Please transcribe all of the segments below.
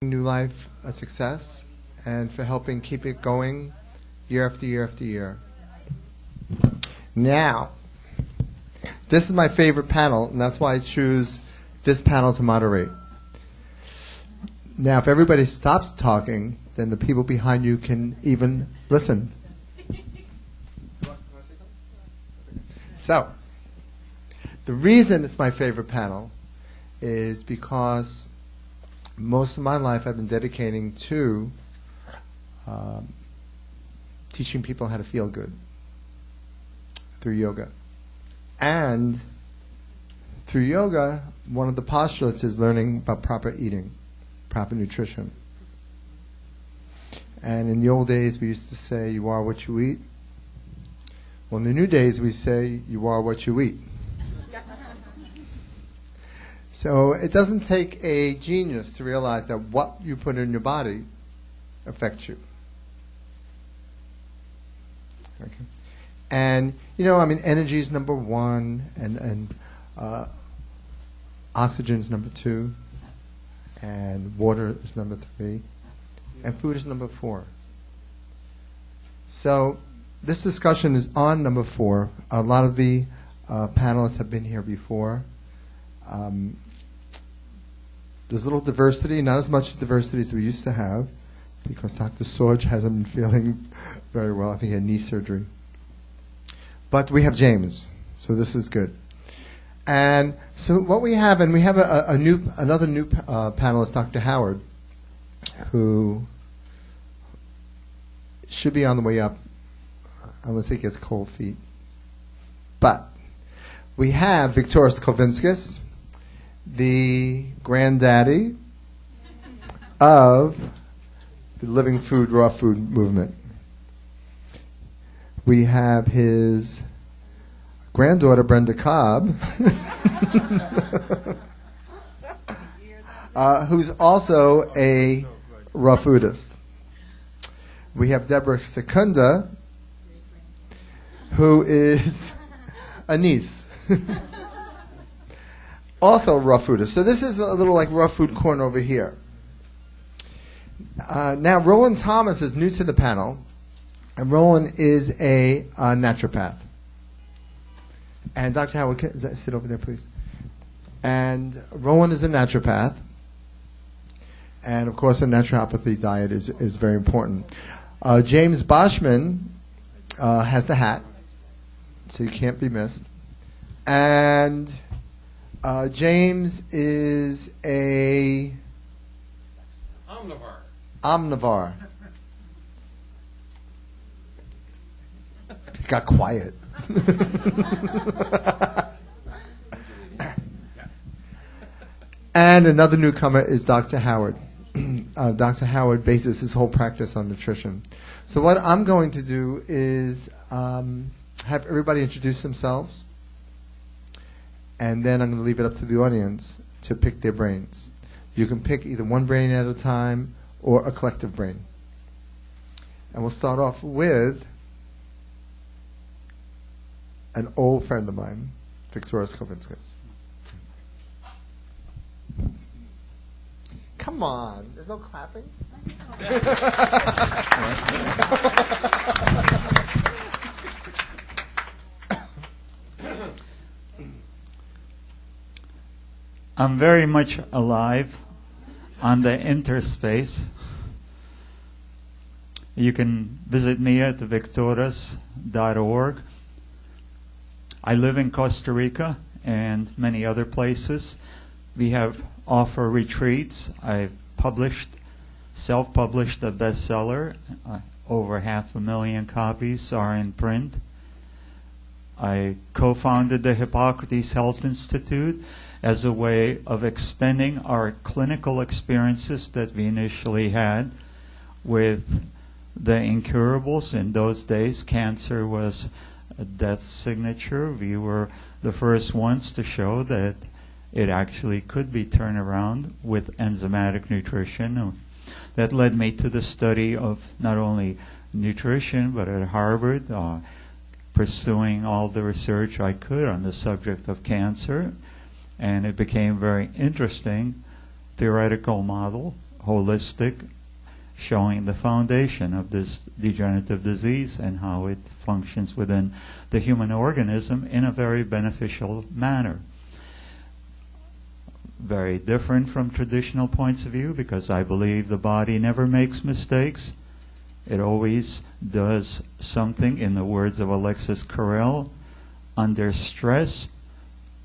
New Life a success and for helping keep it going year after year after year. Now, this is my favorite panel, and that's why I choose this panel to moderate. Now, if everybody stops talking, then the people behind you can even listen. So, the reason it's my favorite panel is because most of my life I've been dedicating to teaching people how to feel good through yoga. And through yoga, one of the postulates is learning about proper eating, proper nutrition. And in the old days, we used to say, you are what you eat. Well, in the new days, we say, you are what you eat. So it doesn't take a genius to realize that what you put in your body affects you. Okay. And, you know, I mean, energy is number one, and oxygen is number two, and water is number three, and food is number four. So this discussion is on number four. A lot of the panelists have been here before. There's a little diversity, not as much diversity as we used to have, because Dr. Sorge hasn't been feeling very well. I think he had knee surgery. But we have James, so this is good. And so what we have, and we have another new panelist, Dr. Howard, who should be on the way up, unless he gets cold feet. But we have Viktorus Kulvinskas, the granddaddy of the living food, raw food movement. We have his granddaughter, Brenda Cobb, who's also a raw foodist. We have Debra Secunda, who is a niece. Also raw foodist. So this is a little like raw food corner over here. Now, Rowland Thomas is new to the panel, and Rowland is a naturopath. And Dr. Howard, sit over there, please. And Rowland is a naturopath. And, of course, a naturopathy diet is very important. James Boshman has the hat, so you can't be missed. And James is a omnivore. He got quiet. And another newcomer is Dr. Howard. Dr. Howard bases his whole practice on nutrition. So what I'm going to do is have everybody introduce themselves. And then I'm going to leave it up to the audience to pick their brains. You can pick either one brain at a time or a collective brain. And we'll start off with an old friend of mine, Viktorus Kulvinskas. Come on, there's no clapping. I'm very much alive on the interspace. You can visit me at Viktorus.org. I live in Costa Rica and many other places. We offer retreats. I've self-published a bestseller. Over 500,000 copies are in print. I co-founded the Hippocrates Health Institute as a way of extending our clinical experiences that we initially had with the incurables. In those days, cancer was a death signature. We were the first ones to show that it actually could be turned around with enzymatic nutrition. That led me to the study of not only nutrition, but at Harvard, pursuing all the research I could on the subject of cancer. And it became very interesting theoretical model holistic, showing the foundation of this degenerative disease and how it functions within the human organism in a very beneficial manner. Very different from traditional points of view, because I believe the body never makes mistakes. It always does something, in the words of Alexis Carrel, under stress.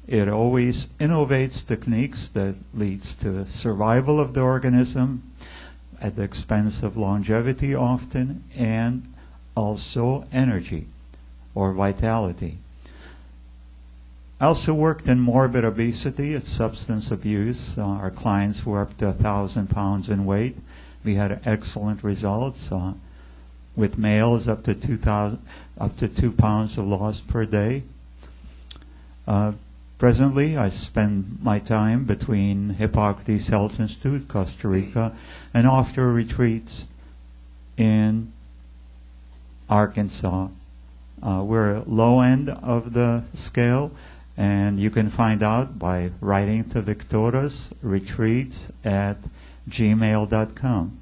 It always innovates techniques that leads to survival of the organism at the expense of longevity often, and also energy or vitality. I also worked in morbid obesity and substance abuse. Our clients were up to 1,000 pounds in weight. We had excellent results with males up to 2 pounds of loss per day. Presently, I spend my time between Hippocrates Health Institute, Costa Rica, and after retreats in Arkansas. We're low end of the scale, and you can find out by writing to victorusretreats@gmail.com.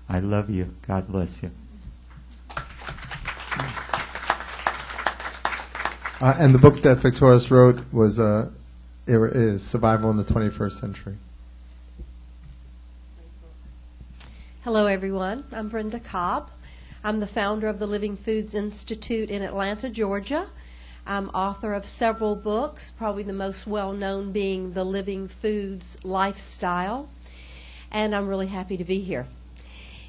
I love you. God bless you. And the book that Viktorus wrote was is Survival in the 21st Century. Hello, everyone. I'm Brenda Cobb. I'm the founder of the Living Foods Institute in Atlanta, Georgia. I'm author of several books, probably the most well-known being The Living Foods Lifestyle, and I'm really happy to be here.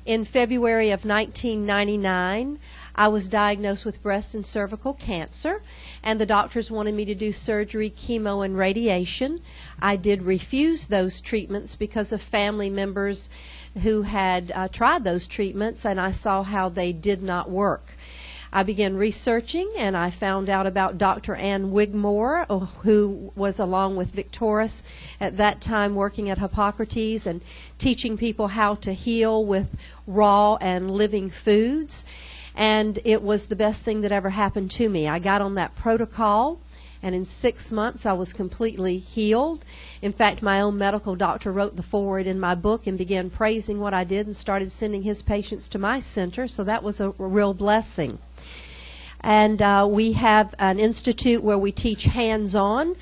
In February of 1999, I was diagnosed with breast and cervical cancer, and the doctors wanted me to do surgery, chemo, and radiation. I did refuse those treatments because of family members who had tried those treatments, and I saw how they did not work. I began researching, and I found out about Dr. Ann Wigmore, who was, along with Viktorus, at that time working at Hippocrates and teaching people how to heal with raw and living foods. And it was the best thing that ever happened to me. I got on that protocol, and in 6 months I was completely healed. In fact, my own medical doctor wrote the foreword in my book and began praising what I did and started sending his patients to my center, so that was a real blessing. And we have an institute where we teach hands-on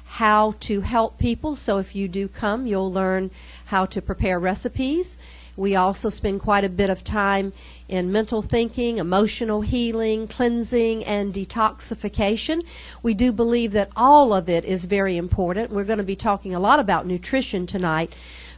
how to help people, so if you do come, you'll learn how to prepare recipes. We also spend quite a bit of time in mental thinking, emotional healing, cleansing, and detoxification. We do believe that all of it is very important. We're going to be talking a lot about nutrition tonight,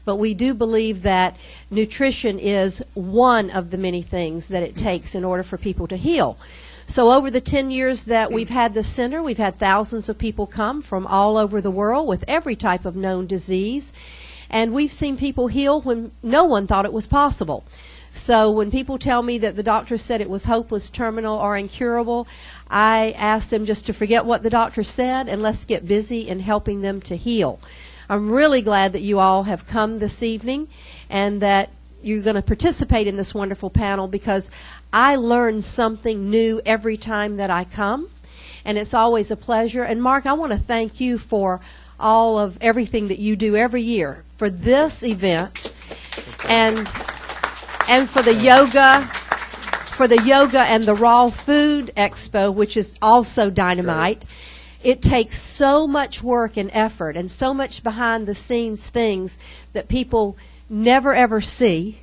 but we do believe that nutrition is one of the many things that it takes in order for people to heal. So over the 10 years that we've had the center, we've had thousands of people come from all over the world with every type of known disease. And we've seen people heal when no one thought it was possible. So when people tell me that the doctor said it was hopeless, terminal, or incurable, I ask them just to forget what the doctor said and let's get busy in helping them to heal. I'm really glad that you all have come this evening and that you're going to participate in this wonderful panel, because I learn something new every time that I come, and it's always a pleasure. And Mark, I want to thank you for all of everything that you do every year for this event and for the yoga and the Raw Food Expo, which is also dynamite. It takes so much work and effort and so much behind the scenes things that people never ever see,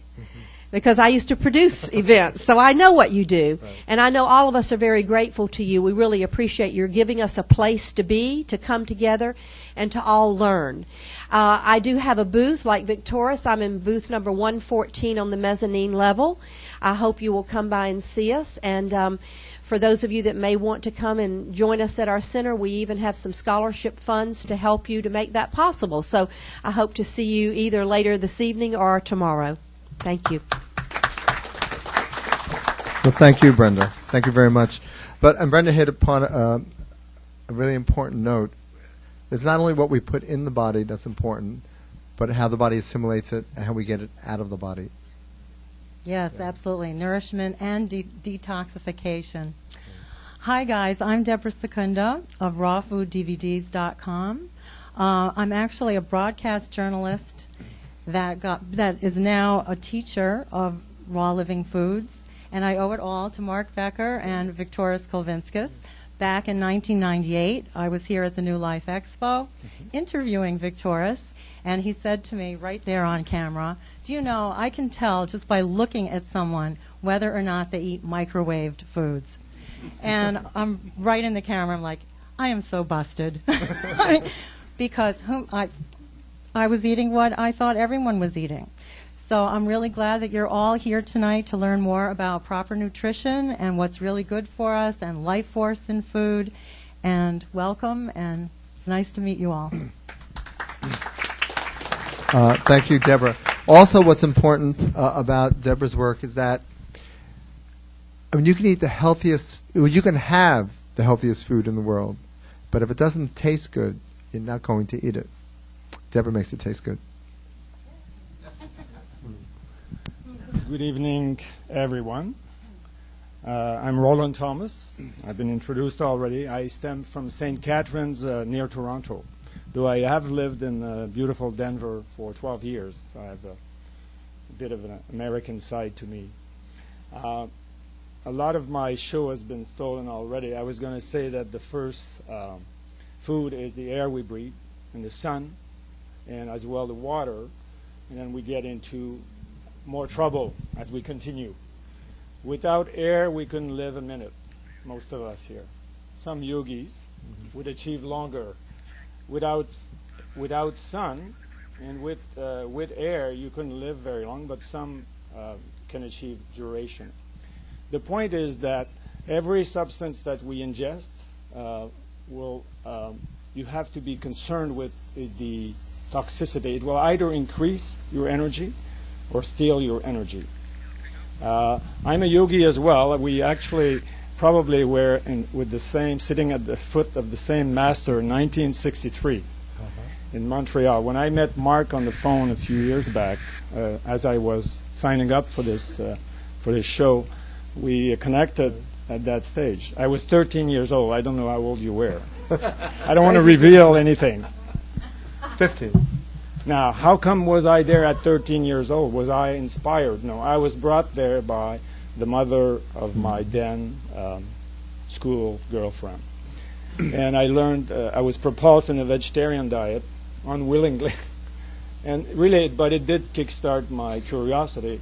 because I used to produce events, so I know what you do. Right. And I know all of us are very grateful to you. We really appreciate your giving us a place to be, to come together, and to all learn. I do have a booth like Viktorus. I'm in booth number 114 on the mezzanine level. I hope you will come by and see us. And for those of you that may want to come and join us at our center, we even have some scholarship funds to help you to make that possible. So I hope to see you either later this evening or tomorrow. Thank you. Well, thank you, Brenda. Thank you very much. And Brenda hit upon a really important note. It's not only what we put in the body that's important, but how the body assimilates it and how we get it out of the body. Yes, absolutely. Nourishment and detoxification. Hi, guys. I'm Debra Secunda of rawfooddvds.com. I'm actually a broadcast journalist that is now a teacher of raw living foods, and I owe it all to Mark Becker and Viktorus Kulvinskas. Back in 1998, I was here at the NEWLIFE Expo interviewing Viktorus, and he said to me right there on camera, "Do you know, I can tell just by looking at someone whether or not they eat microwaved foods." And I'm right in the camera, I'm like, I am so busted. Because I was eating what I thought everyone was eating. So I'm really glad that you're all here tonight to learn more about proper nutrition and what's really good for us and life force in food. And welcome, and it's nice to meet you all. Thank you, Deborah. Also, what's important about Deborah's work is that you can eat the healthiest, you can have the healthiest food in the world, but if it doesn't taste good, you're not going to eat it. Deborah makes it taste good. Good evening, everyone. I'm Rowland Thomas. I've been introduced already. I stem from St. Catharines near Toronto, though I have lived in beautiful Denver for 12 years. So I have a bit of an American side to me. A lot of my show has been stolen already. I was going to say that the first food is the air we breathe and the sun, and as well the water, and then we get into more trouble as we continue. Without air, we couldn't live a minute, most of us here. Some yogis would achieve longer. Without sun and with air, you couldn't live very long, but some can achieve duration. The point is that every substance that we ingest you have to be concerned with the toxicity. It will either increase your energy or steal your energy. I'm a yogi as well. We actually probably were sitting at the foot of the same master in 1963 in Montreal. When I met Mark on the phone a few years back, as I was signing up for this show, we connected at that stage. I was 13 years old. I don't know how old you were. I don't want to reveal anything. 15. Now, how come was I there at 13 years old? Was I inspired? No, I was brought there by the mother of my then school girlfriend. And I learned, I was propulsed in a vegetarian diet, unwillingly. And really, but it did kickstart my curiosity.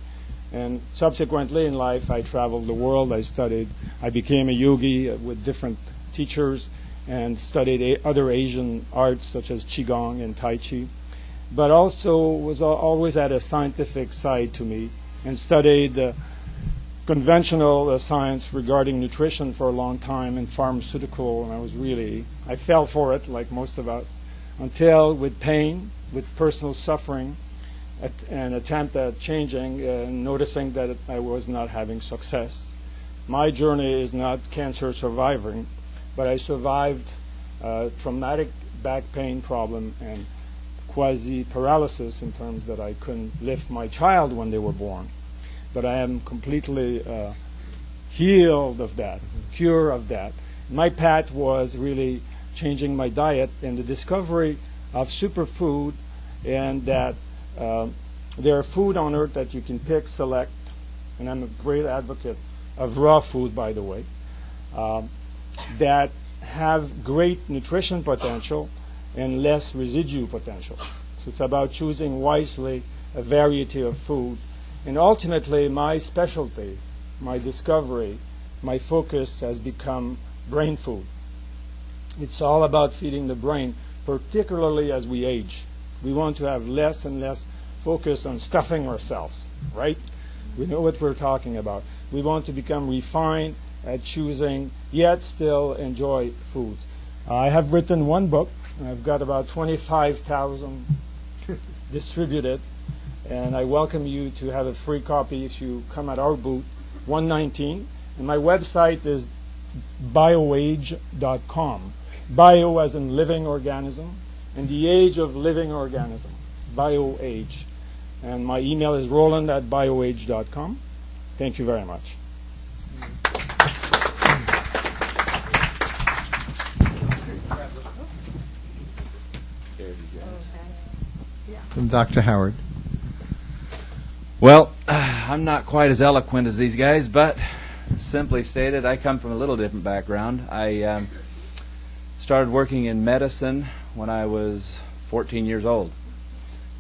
And subsequently in life, I traveled the world. I became a yogi with different teachers and studied other Asian arts such as Qigong and Tai Chi. But also was always had a scientific side to me and studied conventional science regarding nutrition for a long time and pharmaceutical, and I fell for it like most of us, until with pain, with personal suffering, an attempt at changing, noticing that I was not having success. My journey is not cancer surviving, but I survived traumatic back pain problem and quasi-paralysis in terms that I couldn't lift my child when they were born. But I am completely healed of that, cured of that. My path was really changing my diet and the discovery of superfood, and that there are food on earth that you can pick, select, and I'm a great advocate of raw food, by the way, that have great nutrition potential and less residue potential. So it's about choosing wisely a variety of food. And ultimately, my specialty, my discovery, my focus has become brain food. It's all about feeding the brain, particularly as we age. We want to have less and less focus on stuffing ourselves, right? We know what we're talking about. We want to become refined at choosing, yet still enjoy foods. I have written one book. I've got about 25,000 distributed, and I welcome you to have a free copy if you come at our booth, 119. And my website is bioage.com. Bio as in living organism, and the age of living organism, bioage. And my email is roland@bioage.com. Thank you very much. And Dr. Howard. Well, I'm not quite as eloquent as these guys, but simply stated, I come from a little different background. I started working in medicine when I was 14 years old,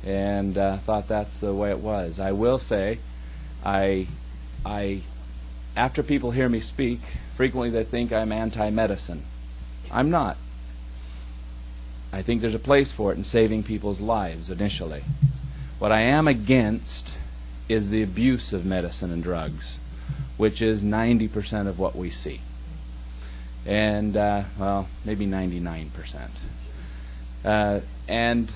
and thought that's the way it was. I will say, after people hear me speak, frequently they think I'm anti-medicine. I'm not. I think there's a place for it in saving people's lives initially. What I am against is the abuse of medicine and drugs, which is 90% of what we see. And, well, maybe 99%. And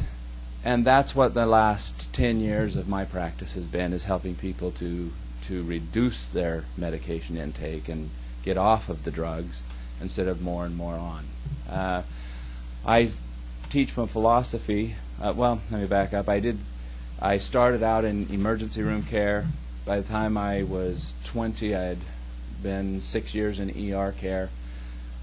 that's what the last 10 years of my practice has been, is helping people to reduce their medication intake and get off of the drugs instead of more and more on. I teach from philosophy. Well, let me back up. I started out in emergency room care. By the time I was 20, I had been 6 years in ER care.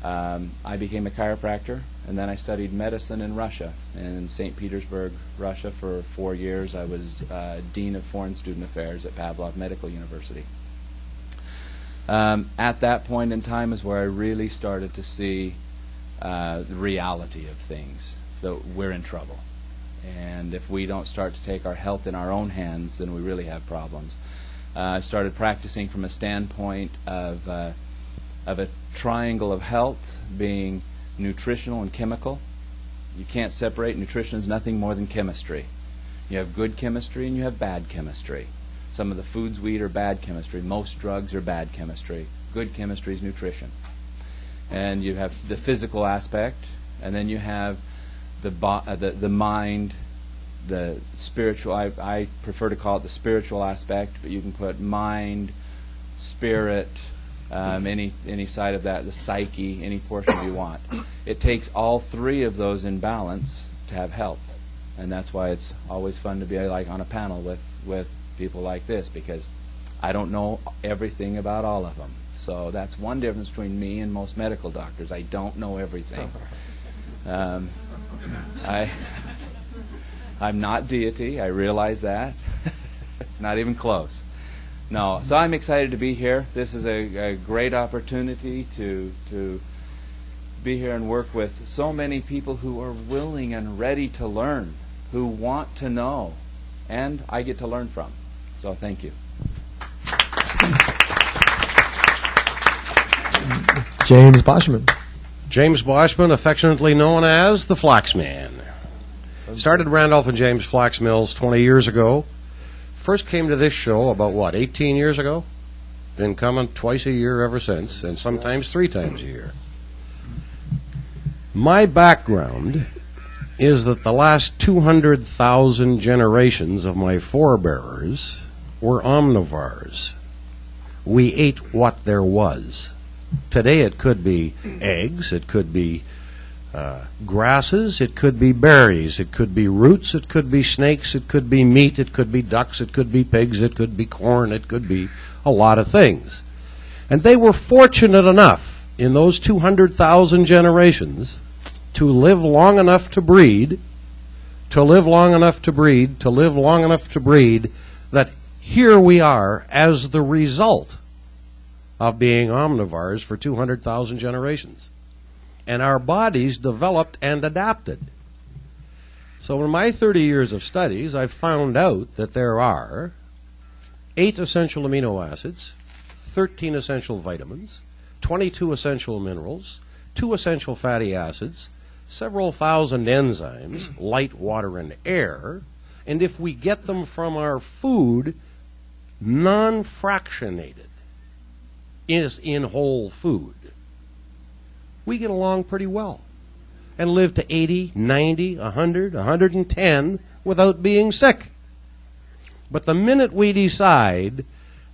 I became a chiropractor, and then I studied medicine in Russia, in St. Petersburg, Russia, for 4 years. I was Dean of Foreign Student Affairs at Pavlov Medical University. At that point in time is where I really started to see the reality of things, that we're in trouble. And if we don't start to take our health in our own hands, then we really have problems. I started practicing from a standpoint of a triangle of health, being nutritional and chemical. You can't separate. Nutrition is nothing more than chemistry. You have good chemistry and you have bad chemistry. Some of the foods we eat are bad chemistry. Most drugs are bad chemistry. Good chemistry is nutrition. And you have the physical aspect, and then you have the mind, the spiritual. I prefer to call it the spiritual aspect, but you can put mind, spirit, any side of that, the psyche, any portion you want. It takes all three of those in balance to have health, and that's why it's always fun to be like on a panel with people like this, because I don't know everything about all of them. So that's one difference between me and most medical doctors. I don't know everything. I'm not deity. I realize that. Not even close. No. So I'm excited to be here. This is a great opportunity to be here and work with so many people who are willing and ready to learn, who want to know, and I get to learn from. So thank you. James Boshman. James Boshman, affectionately known as the Flax Man. Started Randolph and James Flax Mills 20 years ago. First came to this show about, 18 years ago? Been coming twice a year ever since, and sometimes 3 times a year. My background is that the last 200,000 generations of my forebearers were omnivores. We ate what there was. Today it could be eggs, it could be grasses, it could be berries, it could be roots, it could be snakes, it could be meat, it could be ducks, it could be pigs, it could be corn, it could be a lot of things. And they were fortunate enough in those 200,000 generations to live long enough to breed, to live long enough to breed, to live long enough to breed, that here we are as the result of being omnivores for 200,000 generations. And our bodies developed and adapted. So in my 30 years of studies, I've found out that there are 8 essential amino acids, 13 essential vitamins, 22 essential minerals, 2 essential fatty acids, several thousand enzymes, light, water, and air, and if we get them from our food, non-fractionated, is in whole food, we get along pretty well and live to 80, 90, 100, 110 without being sick. But the minute we decide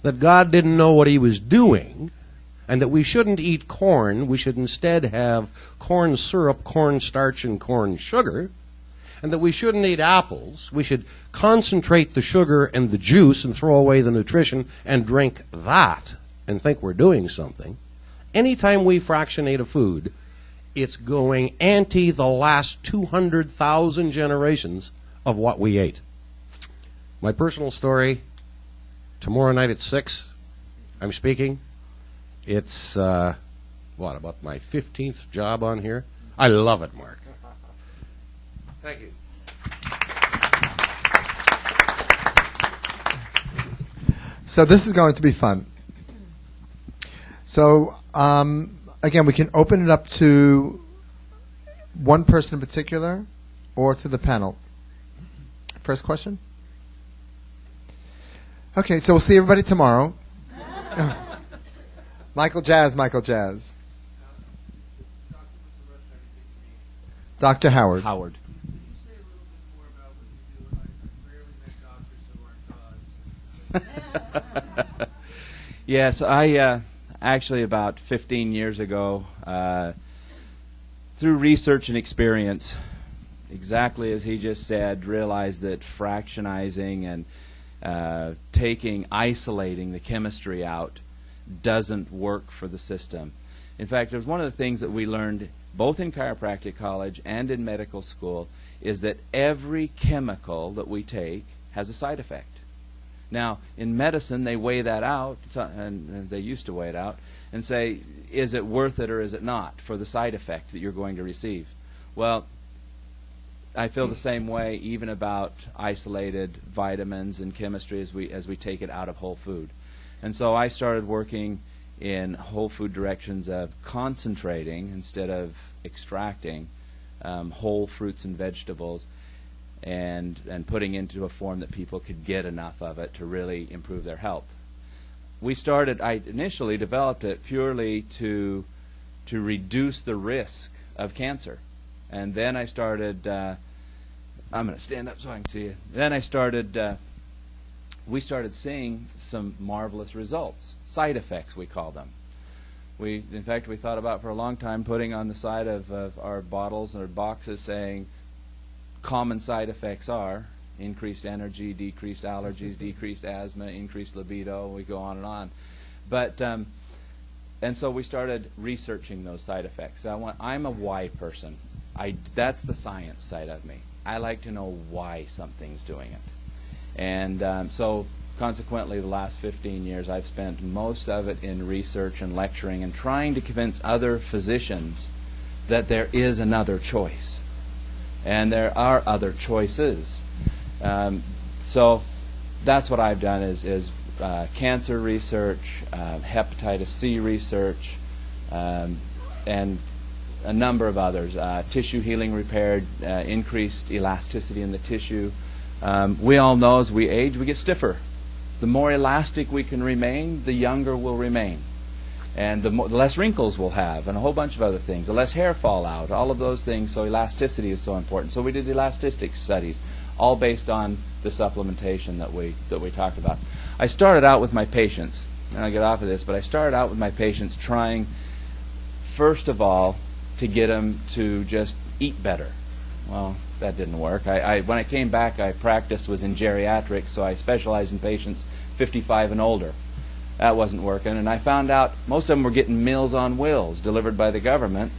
that God didn't know what he was doing and that we shouldn't eat corn, we should instead have corn syrup, corn starch, and corn sugar, and that we shouldn't eat apples, we should concentrate the sugar and the juice and throw away the nutrition and drink that and think we're doing something. Anytime we fractionate a food, it's going anti the last 200,000 generations of what we ate. My personal story, tomorrow night at 6, I'm speaking. It's, about my 15th job on here? I love it, Mark. Thank you. So this is going to be fun. So, again, we can open it up to one person in particular or to the panel. First question? Okay, so we'll see everybody tomorrow. Michael Jazz. Dr. Howard. Howard. Yes, I actually about 15 years ago, through research and experience, exactly as he just said, realized that fractionizing and isolating the chemistry out doesn't work for the system. In fact, it was one of the things that we learned both in chiropractic college and in medical school is that every chemical that we take has a side effect. Now, in medicine, they weigh that out, and they used to weigh it out, and say, is it worth it or is it not for the side effect that you're going to receive? Well, I feel the same way even about isolated vitamins and chemistry as we take it out of whole food. And so I started working in whole food directions of concentrating instead of extracting whole fruits and vegetables and putting into a form that people could get enough of it to really improve their health. I initially developed it purely to reduce the risk of cancer. And then I started, I'm going to stand up so I can see you. Then we started seeing some marvelous results, side effects we call them. In fact, we thought about for a long time putting on the side of our bottles or boxes saying common side effects are increased energy, decreased allergies, decreased asthma, increased libido, we go on and on. But, and so we started researching those side effects. I'm a why person. That's the science side of me. I like to know why something's doing it. And so consequently, the last 15 years, I've spent most of it in research and lecturing and trying to convince other physicians that there is another choice. And there are other choices. So that's what I've done is cancer research, hepatitis C research, and a number of others. Tissue healing repair, increased elasticity in the tissue. We all know as we age, we get stiffer. The more elastic we can remain, the younger we'll remain. And the less wrinkles we'll have, and a whole bunch of other things. The less hair fall out, all of those things. So elasticity is so important. So we did elastic studies, all based on the supplementation that we talked about. I started out with my patients, and I'll get off of this, but I started out with my patients trying, first of all, to get them to just eat better. Well, that didn't work. When I came back, I practiced was in geriatrics, so I specialized in patients 55 and older. That wasn't working, and I found out most of them were getting Meals on Wheels delivered by the government.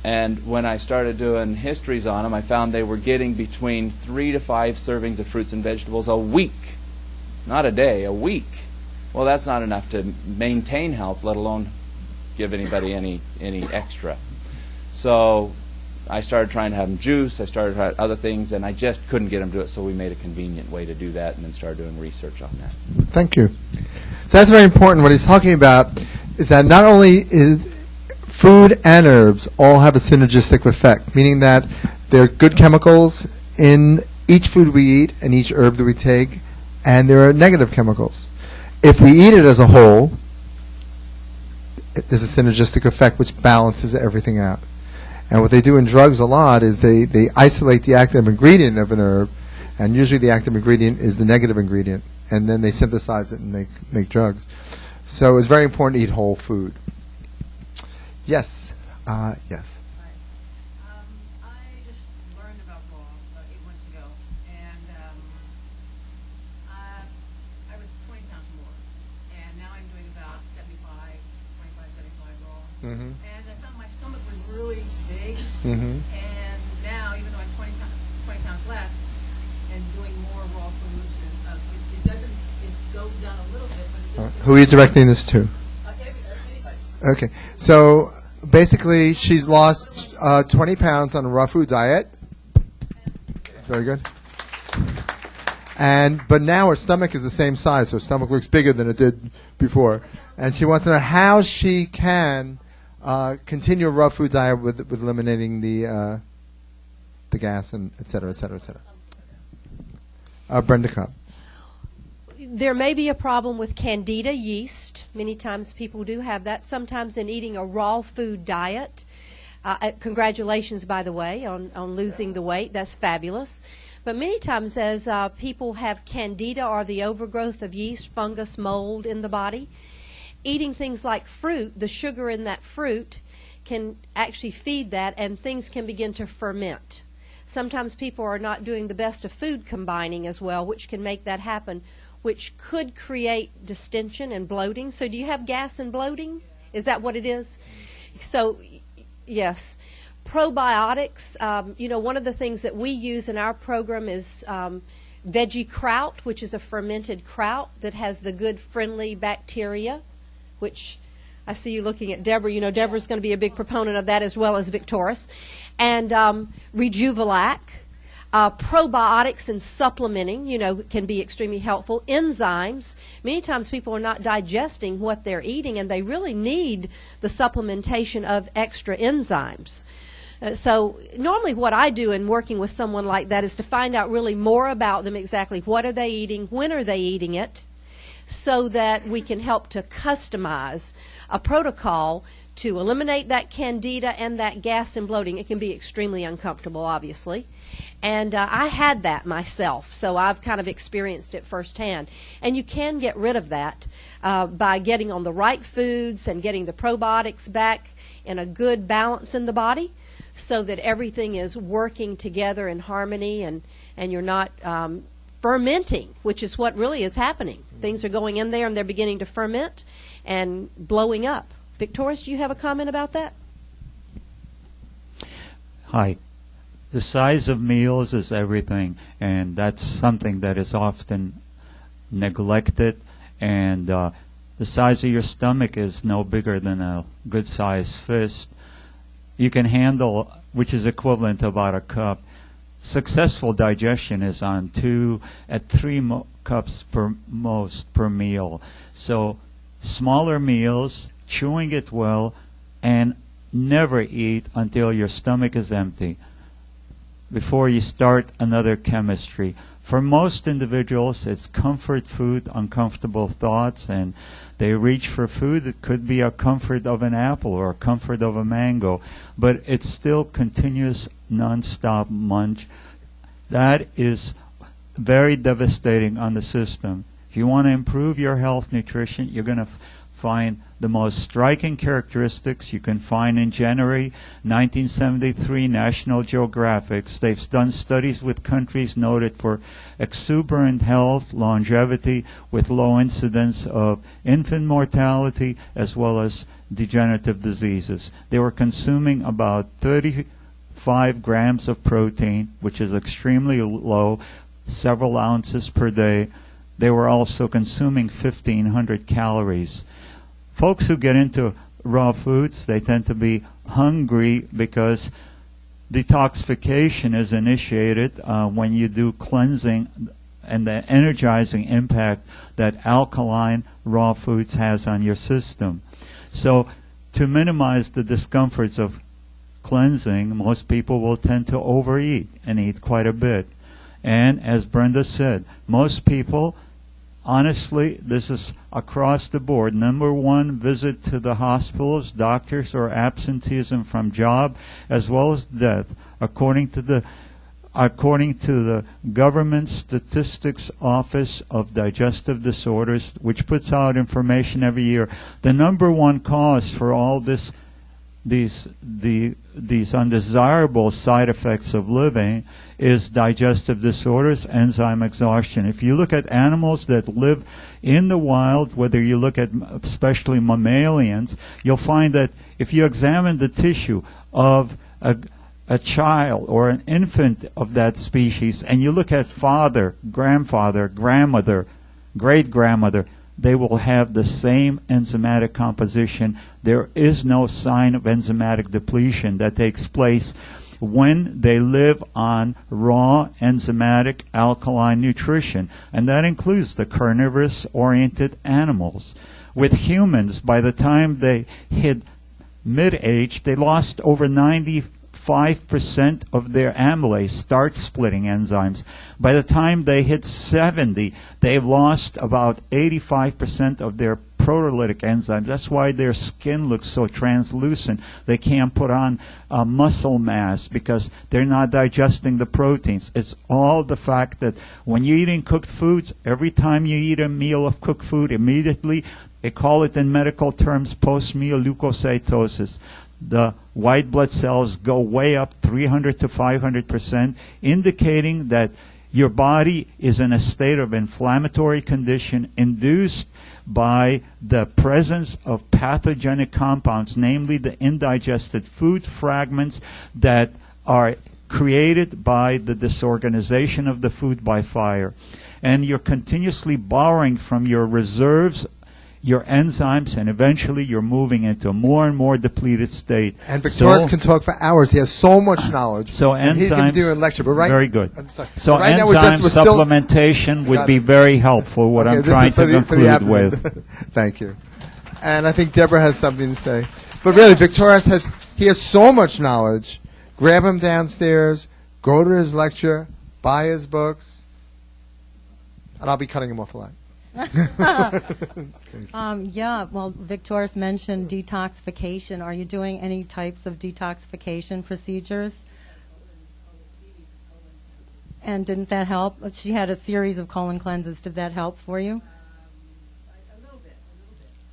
And when I started doing histories on them, I found they were getting between 3 to 5 servings of fruits and vegetables a week. Not a day, a week. Well, that's not enough to maintain health, let alone give anybody any extra. So I started trying to have them juice, I started trying other things, and I just couldn't get them to do it, so we made a convenient way to do that and then started doing research on that. Thank you. So that's very important. What he's talking about is that not only is food and herbs all have a synergistic effect, meaning that there are good chemicals in each food we eat and each herb that we take, and there are negative chemicals. If we eat it as a whole, there's a synergistic effect which balances everything out. And what they do in drugs a lot is they isolate the active ingredient of an herb, and usually the active ingredient is the negative ingredient, and then they synthesize it and make drugs. So it's very important to eat whole food. Yes. Yes. I just learned about raw 8 months ago, and I was 20 pounds more, and now I'm doing about 75 raw. Mm-hmm. And I found my stomach was really big, Mm-hmm. and now, even though I'm 20 pounds less, and doing more raw foods, and it doesn't it goes down a little bit, but it just Who are you directing this to? anybody. Okay, so basically she's lost 20 pounds on a raw food diet. Very good. But now her stomach is the same size, so her stomach looks bigger than it did before. And she wants to know how she can continue a raw food diet with eliminating the gas and et cetera, et cetera, et cetera. Brenda Cobb. There may be a problem with candida yeast. Many times people do have that. Sometimes in eating a raw food diet. Congratulations, by the way, on losing the weight. That's fabulous. But many times as people have candida or the overgrowth of yeast, fungus, mold in the body, eating things like fruit, the sugar in that fruit can actually feed that, and things can begin to ferment. Sometimes people are not doing the best of food combining as well, which can make that happen, which could create distension and bloating. So do you have gas and bloating? Is that what it is? So, yes. Probiotics, one of the things that we use in our program is veggie kraut, which is a fermented kraut that has the good friendly bacteria, which I see you looking at Debra. You know, Debra's going to be a big proponent of that as well as Viktorus. And Rejuvelac. Probiotics and supplementing, can be extremely helpful. Enzymes. Many times people are not digesting what they're eating, and they really need the supplementation of extra enzymes. So normally what I do in working with someone like that is to find out really more about them, exactly what are they eating, when are they eating it, so that we can help to customize a protocol to eliminate that candida and that gas and bloating. It can be extremely uncomfortable, obviously. And I had that myself, so I've kind of experienced it firsthand. And you can get rid of that by getting on the right foods and getting the probiotics back in a good balance in the body, so that everything is working together in harmony, and you're not fermenting, which is what really is happening. Things are going in there and they're beginning to ferment and blowing up. Viktorus, do you have a comment about that? Hi. The size of meals is everything, and that's something that is often neglected. And the size of your stomach is no bigger than a good-sized fist. You can handle, which is equivalent to about a cup. Successful digestion is on 2 at 3 cups per meal. So smaller meals, chewing it well, and never eat until your stomach is empty before you start another chemistry. For most individuals, it's comfort food, uncomfortable thoughts, and they reach for food. It could be a comfort of an apple or a comfort of a mango, but it's still continuous, non-stop munch. That is very devastating on the system. If you want to improve your health nutrition, you're going to find the most striking characteristics you can find in January 1973 National Geographic. They've done studies with countries noted for exuberant health, longevity, with low incidence of infant mortality as well as degenerative diseases. They were consuming about 35 grams of protein, which is extremely low, several ounces per day. They were also consuming 1,500 calories. Folks who get into raw foods, they tend to be hungry because detoxification is initiated when you do cleansing, and the energizing impact that alkaline raw foods has on your system. So to minimize the discomforts of cleansing, most people will tend to overeat and eat quite a bit. And as Brenda said, most people, honestly, this is across the board. Number one, visit to the hospitals, doctors, or absenteeism from job, as well as death. According to the Government Statistics Office of Digestive Disorders, which puts out information every year, the number one cause for all these undesirable side effects of living is digestive disorders, enzyme exhaustion. If you look at animals that live in the wild, whether you look at especially mammalians, you'll find that if you examine the tissue of a child or an infant of that species, and you look at father, grandfather, grandmother, great-grandmother, they will have the same enzymatic composition. There is no sign of enzymatic depletion that takes place when they live on raw enzymatic alkaline nutrition, and that includes the carnivorous-oriented animals. With humans, by the time they hit mid-age, they lost over 95% of their amylase, start-splitting enzymes. By the time they hit 70, they've lost about 85% of their proteolytic enzymes. That's why their skin looks so translucent. They can't put on muscle mass because they're not digesting the proteins. It's all the fact that when you're eating cooked foods, every time you eat a meal of cooked food, immediately, they call it in medical terms post-meal leukocytosis. The white blood cells go way up 300 to 500%, indicating that your body is in a state of inflammatory condition induced by the presence of pathogenic compounds, namely the indigested food fragments that are created by the disorganization of the food by fire. And you're continuously borrowing from your reserves, your enzymes, and eventually you're moving into a more and more depleted state. And Viktorus can talk for hours. He has so much knowledge. So and he's going to do a lecture. But very good. So right enzyme now we're supplementation would be very helpful, what I'm trying to conclude with. Thank you. And I think Debra has something to say. But really, Viktorus has so much knowledge. Grab him downstairs, go to his lecture, buy his books, and I'll be cutting him off a lot. Yeah, well, Viktorus mentioned detoxification. Are you doing any types of detoxification procedures? And didn't that help? She had a series of colon cleanses. Did that help for you? A little bit.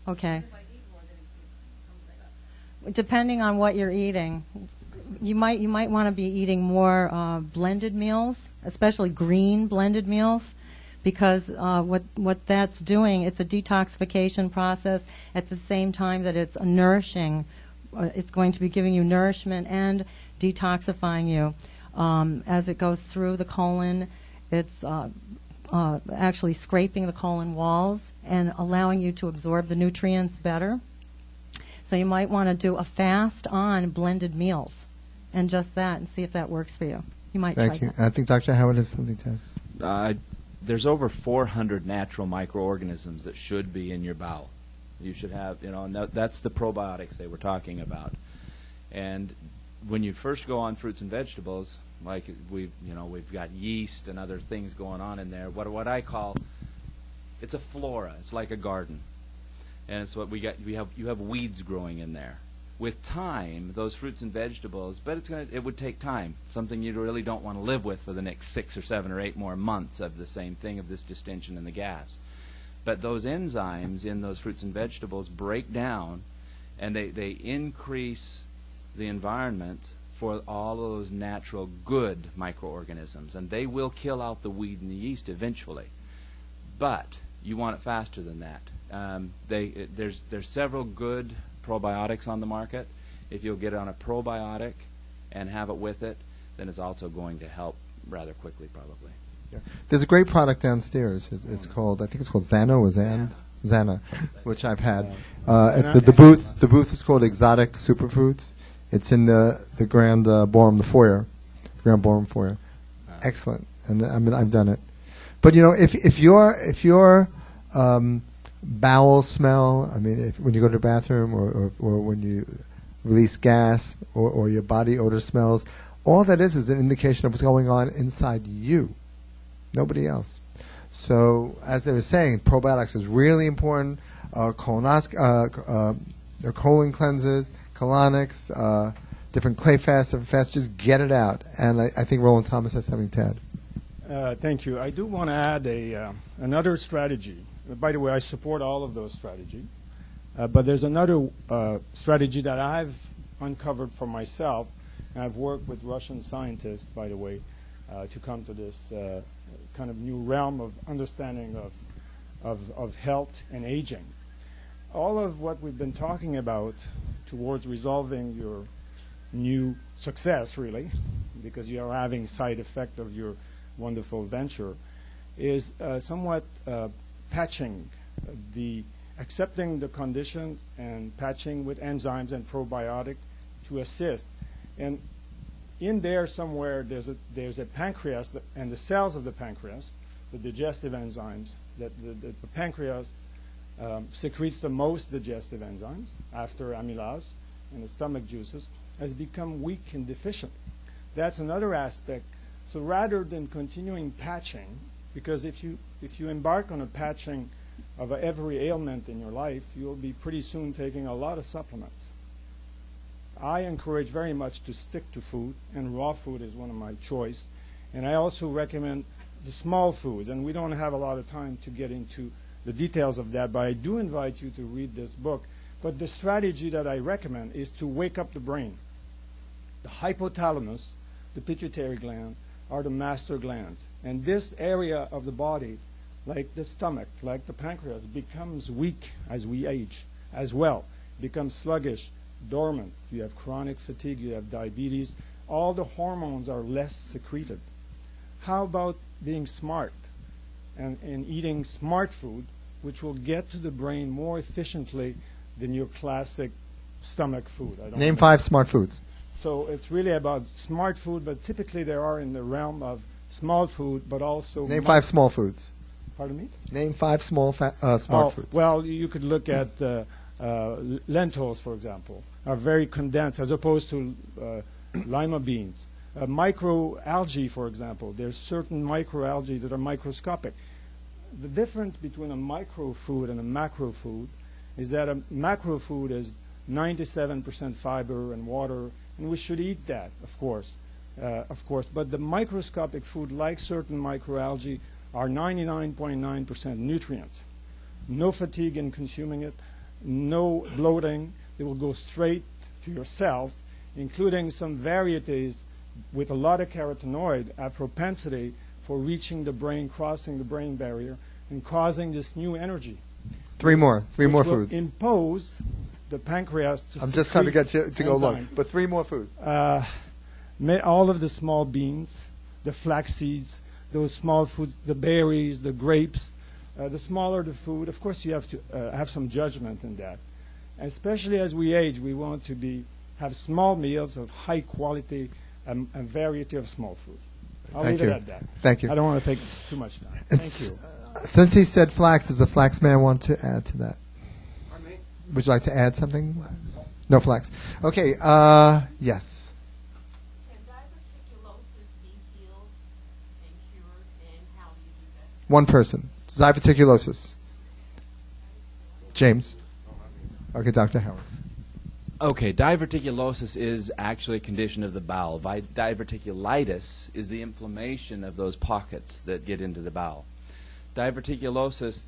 Okay. If I eat more, then it comes right up. Depending on what you're eating, you might want to be eating more blended meals, especially green blended meals. Because what that's doing, it's a detoxification process at the same time that it's nourishing. It's going to be giving you nourishment and detoxifying you. As it goes through the colon, it's actually scraping the colon walls and allowing you to absorb the nutrients better. So you might want to do a fast on blended meals and just that and see if that works for you. You might try that. I think Dr. Howard has something to add. There's over 400 natural microorganisms that should be in your bowel. You should have, and that's the probiotics they were talking about. And when you first go on fruits and vegetables, like we've got yeast and other things going on in there. What I call, it's a flora. It's like a garden, and it's what we got. You have weeds growing in there. With time, those fruits and vegetables, but it would take time. Something you really don't want to live with for the next 6 or 7 or 8 more months of the same thing, of this distension in the gas. But those enzymes in those fruits and vegetables break down, and they increase the environment for all of those natural good microorganisms, and they will kill out the weed and the yeast eventually. But you want it faster than that. There's several good probiotics on the market. If you'll get on a probiotic and have it with it, then it's also going to help rather quickly, probably. Yeah. There's a great product downstairs. It's called, I think it's called Xana or Xana, which I've had. The booth is called Exotic Superfoods. It's in the Grand Ballroom, the foyer, Grand Ballroom foyer. Excellent, and I mean I've done it. But if your bowel smell, I mean, when you go to the bathroom or when you release gas or your body odor smells, all that is an indication of what's going on inside you, nobody else. So, as they were saying, probiotics is really important. Colon cleanses, colonics, different clay fasts, different fasts, just get it out. And I think Rowland Thomas has something to add. Thank you. I do want to add another strategy. By the way, I support all of those strategies. But there's another strategy that I've uncovered for myself. And I've worked with Russian scientists, by the way, to come to this kind of new realm of understanding of health and aging. All of what we've been talking about towards resolving your new success, really, because you are having side effect of your wonderful venture, is somewhat patching, accepting the condition and patching with enzymes and probiotic to assist. And in there somewhere there's a pancreas and the cells of the pancreas, the digestive enzymes, that the pancreas secretes the most digestive enzymes after amylase and the stomach juices, has become weak and deficient. That's another aspect. So rather than continuing patching, because if you embark on a patching of every ailment in your life, you'll be pretty soon taking a lot of supplements. I encourage very much to stick to food, and raw food is one of my choice. And I also recommend the small foods, and we don't have a lot of time to get into the details of that, but I do invite you to read this book. But the strategy that I recommend is to wake up the brain. The hypothalamus, the pituitary gland, are the master glands. And this area of the body, like the stomach, like the pancreas, becomes weak as we age as well, becomes sluggish, dormant. You have chronic fatigue, you have diabetes. All the hormones are less secreted. How about being smart and eating smart food, which will get to the brain more efficiently than your classic stomach food? Name 5 smart foods. So it's really about smart food, but typically they are in the realm of small food, but also... Name 5 small foods. Pardon me? Name 5 small smart foods. Well, you could look at lentils, for example, are very condensed as opposed to lima beans. Microalgae, for example, there's certain microalgae that are microscopic. The difference between a micro food and a macro food is that a macro food is 97% fiber and water, and we should eat that, of course. But the microscopic food, like certain microalgae, are 99.9% nutrients. No fatigue in consuming it, no bloating. It will go straight to your cells, including some varieties with a lot of carotenoid, a propensity for reaching the brain, crossing the brain barrier, and causing this new energy. 3 more foods. Impose the pancreas to I'm just trying to get you to go long, but 3 more foods. All of the small beans, the flax seeds, those small foods, the berries, the grapes. The smaller the food, of course, you have to have some judgment in that. And especially as we age, we want to have small meals of high quality and a variety of small food. I'll leave it at that. Thank you. I don't want to take too much time. And Thank you. Since he said flax, does the flax man want to add to that? Pardon me? Would you like to add something? No flax. Okay, yes. Can diverticulosis be healed and cured, and how do you do that? One person. Diverticulosis. James. Okay, Dr. Howard. Okay, diverticulosis is actually a condition of the bowel. Diverticulitis is the inflammation of those pockets that get into the bowel. Diverticulosis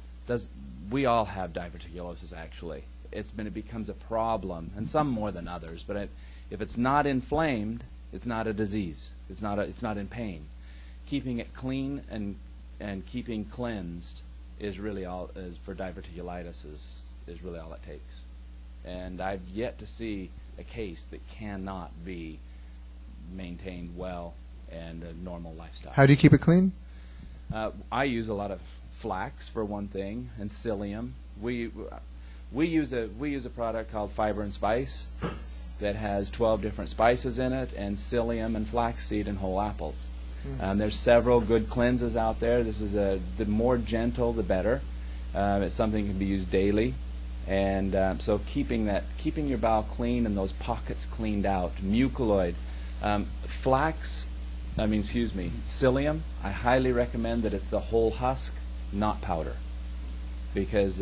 we all have diverticulosis actually. It becomes a problem, and some more than others, but if it's not inflamed, it's not a disease. It's not in pain. Keeping it clean and keeping cleansed is really all for diverticulitis is really all it takes. And I've yet to see a case that cannot be maintained well and a normal lifestyle. How do you keep it clean? I use a lot of flax for one thing, and psyllium. We use a product called Fiber and Spice that has 12 different spices in it, and psyllium and flaxseed and whole apples. There's several good cleanses out there. This is the more gentle, the better. It's something that can be used daily. And so keeping your bowel clean and those pockets cleaned out. Mucoid, psyllium, I highly recommend that it's the whole husk, not powder, because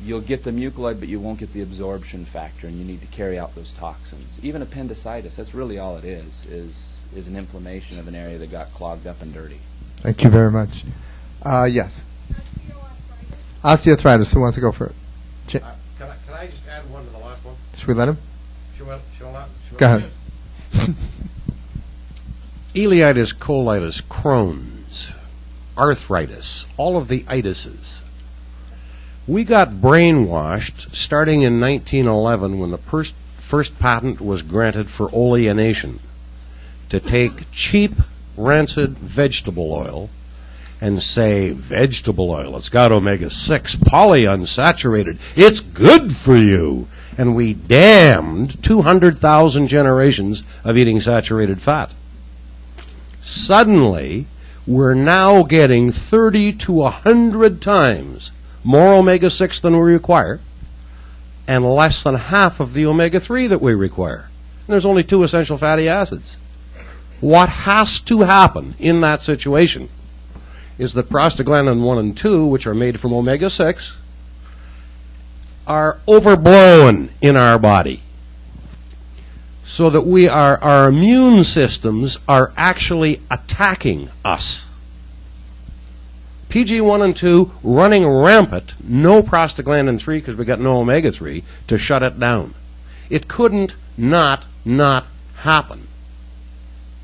you'll get the mucoid, but you won't get the absorption factor, and you need to carry out those toxins. Even appendicitis, that's really all it is an inflammation of an area that got clogged up and dirty. Thank you very much. Yes. Osteoarthritis. Who wants to go for it? Can I just add one to the last one? Should we let him? Should Go ahead. Ileitis, colitis, Crohn's, arthritis, all of the itises. We got brainwashed starting in 1911 when the first patent was granted for oleination, to take cheap, rancid vegetable oil and say, vegetable oil, it's got omega-6, polyunsaturated, it's good for you. And we damned 200,000 generations of eating saturated fat. Suddenly, we're now getting 30 to 100 times more omega-6 than we require, and less than half of the omega-3 that we require. And there's only 2 essential fatty acids. What has to happen in that situation is that prostaglandin 1 and 2, which are made from omega-6, are overblown in our body, so that our immune systems are actually attacking us. PG1 and 2 running rampant, no prostaglandin 3 because we got no omega-3 to shut it down. It couldn't not happen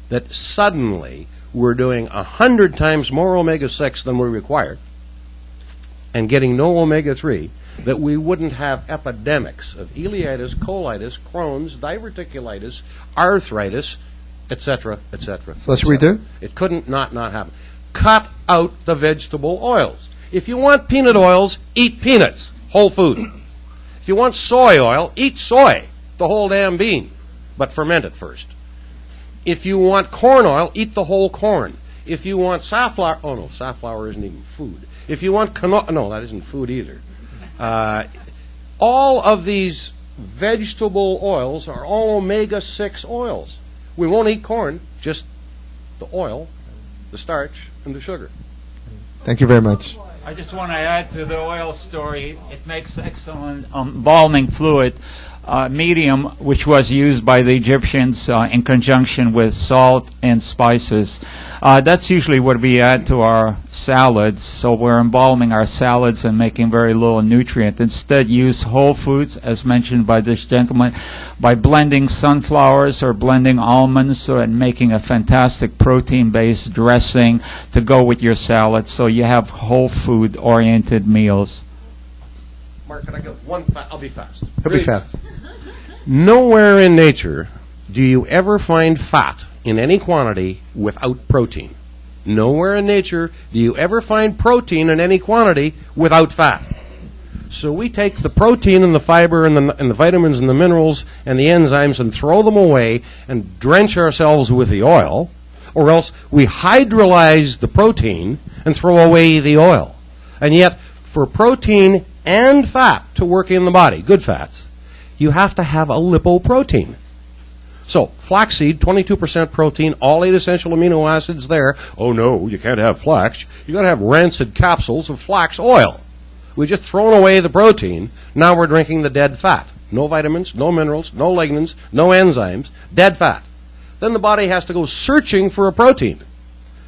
that suddenly we're doing 100 times more omega-6 than we require and getting no omega-3, that we wouldn't have epidemics of ileitis, colitis, Crohn's, diverticulitis, arthritis, etc., etc. So what should we do? It couldn't not happen. Cut out the vegetable oils. If you want peanut oils, eat peanuts, whole food. If you want soy oil, eat soy, the whole damn bean, but ferment it first. If you want corn oil, eat the whole corn. If you want safflower, oh no, safflower isn't even food. If you want canola, no, that isn't food either. All of these vegetable oils are all omega-6 oils. We won't eat corn, just the oil, the starch, and the sugar. Thank you very much. I just want to add to the oil story. It makes excellent embalming fluid medium, which was used by the Egyptians in conjunction with salt and spices. That's usually what we add to our salads. So we're embalming our salads and making very little nutrient. Instead, use whole foods, as mentioned by this gentleman, by blending sunflowers or blending almonds and making a fantastic protein-based dressing to go with your salad. So you have whole food-oriented meals. Mark, can I go one? I'll be fast. He'll be fast. Nowhere in nature do you ever find fat in any quantity without protein. Nowhere in nature do you ever find protein in any quantity without fat. So we take the protein and the fiber and the vitamins and the minerals and the enzymes and throw them away and drench ourselves with the oil, or else we hydrolyze the protein and throw away the oil. And yet, for protein and fat to work in the body, good fats, you have to have a lipoprotein. So, flaxseed, 22% protein, all 8 essential amino acids there. Oh no, you can't have flax. You got to have rancid capsules of flax oil. We've just thrown away the protein. Now we're drinking the dead fat. No vitamins, no minerals, no lignans, no enzymes, dead fat. Then the body has to go searching for a protein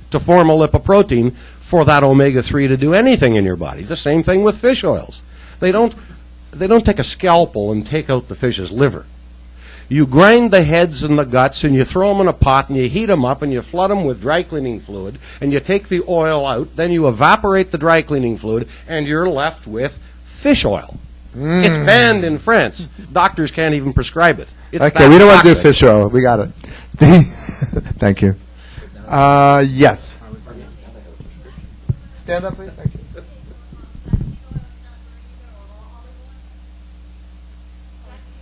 to form a lipoprotein for that omega-3 to do anything in your body. The same thing with fish oils. They don't take a scalpel and take out the fish's liver. You grind the heads and the guts and you throw them in a pot and you heat them up and you flood them with dry cleaning fluid and you take the oil out, then you evaporate the dry cleaning fluid and you're left with fish oil. It's banned in France. Doctors can't even prescribe it. It's okay, we don't want to do fish oil. We got it. Thank you. Yes. Stand up, please. Thank you.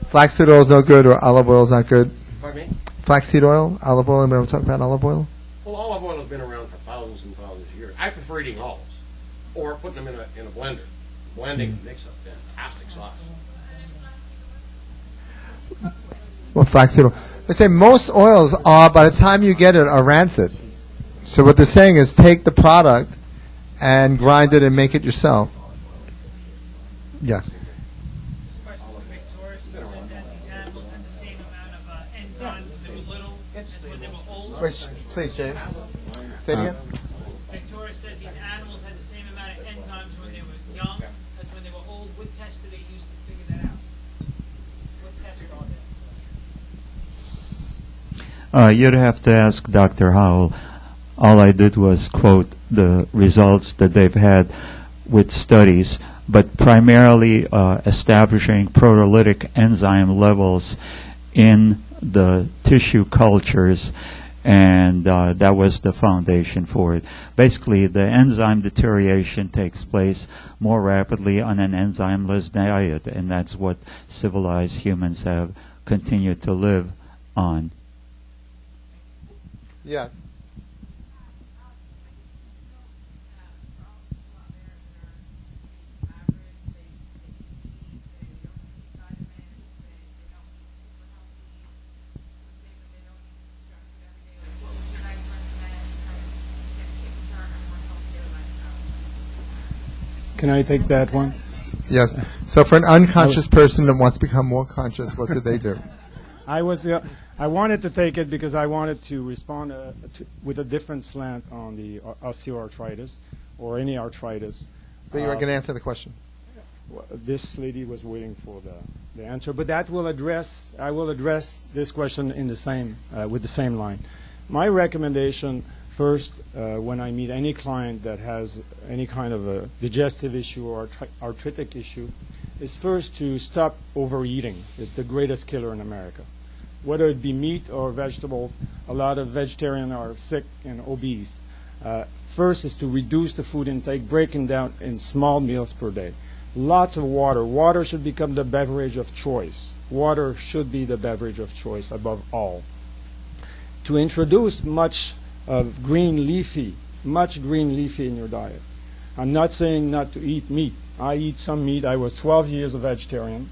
Flaxseed oil is no good, or olive oil is not good. Pardon me? Flaxseed oil, olive oil. Anybody want to talk about olive oil? Well, olive oil has been around for thousands and thousands of years. I prefer eating olives or putting them in a blender. Blending makes a fantastic sauce. Well, flaxseed oil. They say most oils are, by the time you get it, are rancid. So what they're saying is take the product and grind it and make it yourself. Yes. Wait, please, James. Say it again. Viktorus said these animals had the same amount of enzymes when they were young as when they were old. What test did they use to figure that out? What tests are there? You'd have to ask Dr. Howell. All I did was quote the results that they've had with studies, but primarily establishing proteolytic enzyme levels in the tissue cultures and that was the foundation for it. Basically, the enzyme deterioration takes place more rapidly on an enzymeless diet, and that's what civilized humans have continued to live on. Yeah. Can I take that one? Yes. So for an unconscious person that wants to become more conscious, what do they do? I wanted to take it because I wanted to respond with a different slant on the osteoarthritis or any arthritis. But you were going to answer the question. This lady was waiting for the answer, but that will address. I will address this question in the same with the same line. My recommendation first, when I meet any client that has any kind of a digestive issue or arthritic issue, is first to stop overeating. It's the greatest killer in America. Whether it be meat or vegetables, a lot of vegetarians are sick and obese. First is to reduce the food intake, breaking down in small meals per day. Lots of water. Water should become the beverage of choice. Water should be the beverage of choice above all. To introduce much green leafy in your diet. I'm not saying not to eat meat. I eat some meat. I was 12 years a vegetarian,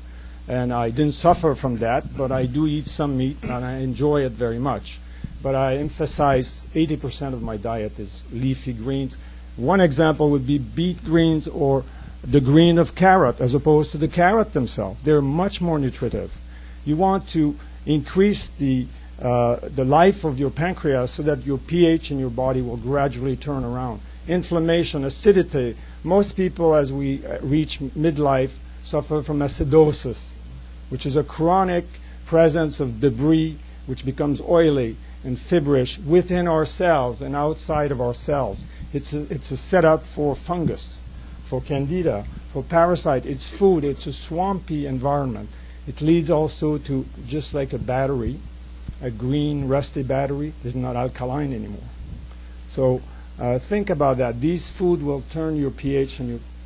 and I didn't suffer from that, but I do eat some meat, and I enjoy it very much. But I emphasize 80% of my diet is leafy greens. One example would be beet greens or the green of carrot as opposed to the carrot themselves. They're much more nutritive. You want to increase the life of your pancreas so that your pH in your body will gradually turn around. Inflammation, acidity. Most people, as we reach midlife, suffer from acidosis, which is a chronic presence of debris which becomes oily and fibrous within our cells and outside of our cells. It's a setup for fungus, for candida, for parasite. It's food. It's a swampy environment. It leads also to, just like a battery, a green rusty battery is not alkaline anymore. So think about that. These food will turn your pH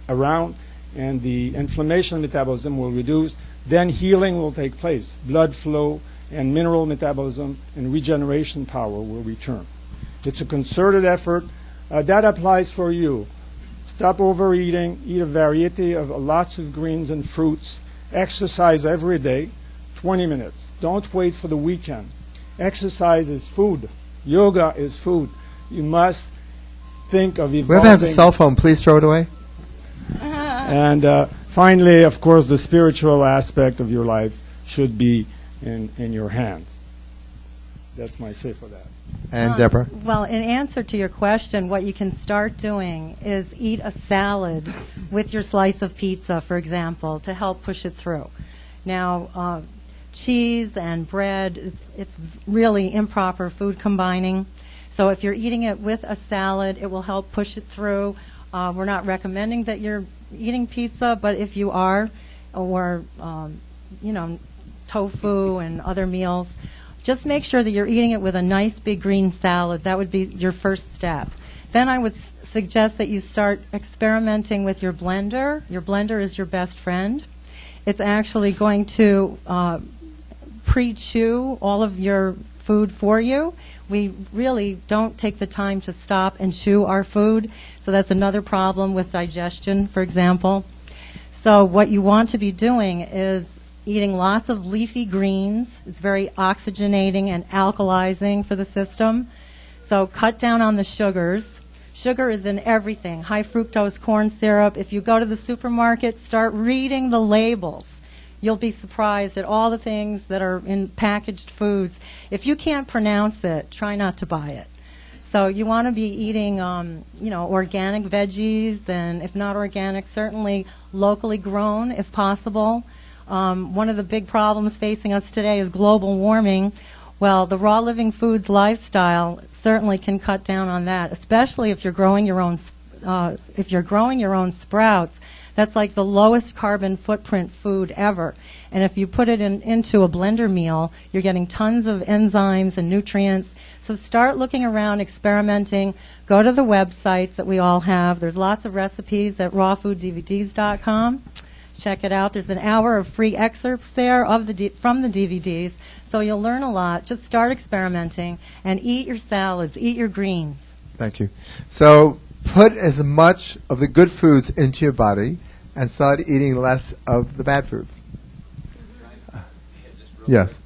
around, and the inflammation metabolism will reduce. Then healing will take place. Blood flow and mineral metabolism and regeneration power will return. It's a concerted effort. That applies for you. Stop overeating. Eat a variety of lots of greens and fruits. Exercise every day, 20 minutes. Don't wait for the weekend. Exercise is food. Yoga is food. You must think of evolving. Whoever has a cell phone, please throw it away. And finally, of course, the spiritual aspect of your life should be in your hands. That's my say for that. And Deborah? Well, in answer to your question, what you can start doing is eat a salad with your slice of pizza, for example, to help push it through. Now, cheese and bread, it's really improper food combining. So if you're eating it with a salad, it will help push it through. We're not recommending that you're eating pizza, but if you are, or tofu and other meals, just make sure that you're eating it with a nice big green salad. That would be your first step. Then I would suggest that you start experimenting with your blender. Your blender is your best friend. It's actually going to pre-chew all of your food for you. We really don't take the time to stop and chew our food, so that's another problem with digestion, for example. So what you want to be doing is eating lots of leafy greens. It's very oxygenating and alkalizing for the system. So cut down on the sugars. Sugar is in everything. High fructose corn syrup. If you go to the supermarket, start reading the labels. You'll be surprised at all the things that are in packaged foods. If you can't pronounce it, try not to buy it. So you want to be eating, organic veggies, and if not organic, certainly locally grown if possible. One of the big problems facing us today is global warming. Well, the raw living foods lifestyle certainly can cut down on that, especially if you're growing your own sprouts. That's like the lowest carbon footprint food ever. And if you put it into a blender meal, you're getting tons of enzymes and nutrients. So start looking around, experimenting. Go to the websites that we all have. There's lots of recipes at rawfooddvds.com. Check it out. There's an hour of free excerpts there of from the DVDs. So you'll learn a lot. Just start experimenting and eat your salads, eat your greens. Thank you. So put as much of the good foods into your body and start eating less of the bad foods. Yes.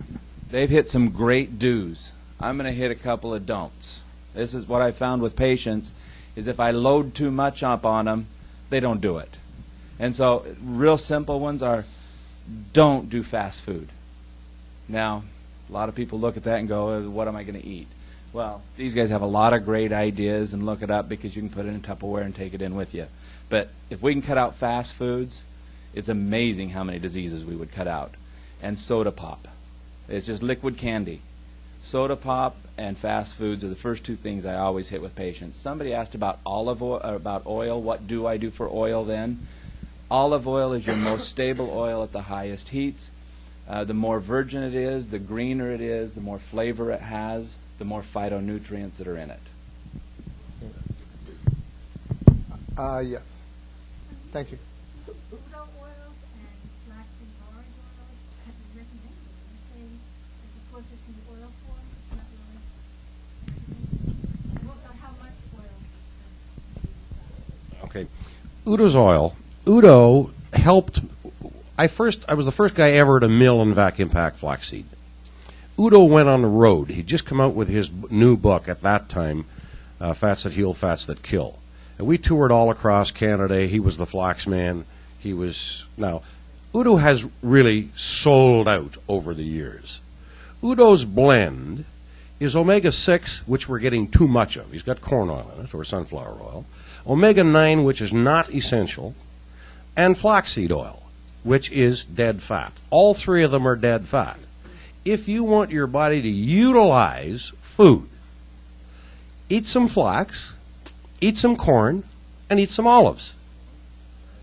They've hit some great do's. I'm going to hit a couple of don'ts. This is what I found with patients, is if I load too much up on them, they don't do it. And so real simple ones are, don't do fast food. Now, a lot of people look at that and go, what am I going to eat? Well, these guys have a lot of great ideas, and look it up because you can put it in Tupperware and take it in with you. But if we can cut out fast foods, it's amazing how many diseases we would cut out. And soda pop. It's just liquid candy. Soda pop and fast foods are the first two things I always hit with patients. Somebody asked about olive oil, or about oil. What do I do for oil then? Olive oil is your most stable oil at the highest heats. The more virgin it is, the greener it is, the more flavor it has, the more phytonutrients that are in it. Yes. Thank you. Udo oils and flaxseed orange oils have been recommended. They say that because it's in the oil form, it's not really recommended. And also, how much oils? Okay. Udo's oil. Udo helped. I was the first guy ever to mill and vacuum pack flaxseed. Udo went on the road. He'd just come out with his new book at that time, Fats That Heal, Fats That Kill. And we toured all across Canada. He was the flax man. Now, Udo has really sold out over the years. Udo's blend is omega-6, which we're getting too much of. He's got corn oil in it, or sunflower oil. Omega-9, which is not essential. And flaxseed oil, which is dead fat. All three of them are dead fat. If you want your body to utilize food, eat some flax, eat some corn, and eat some olives.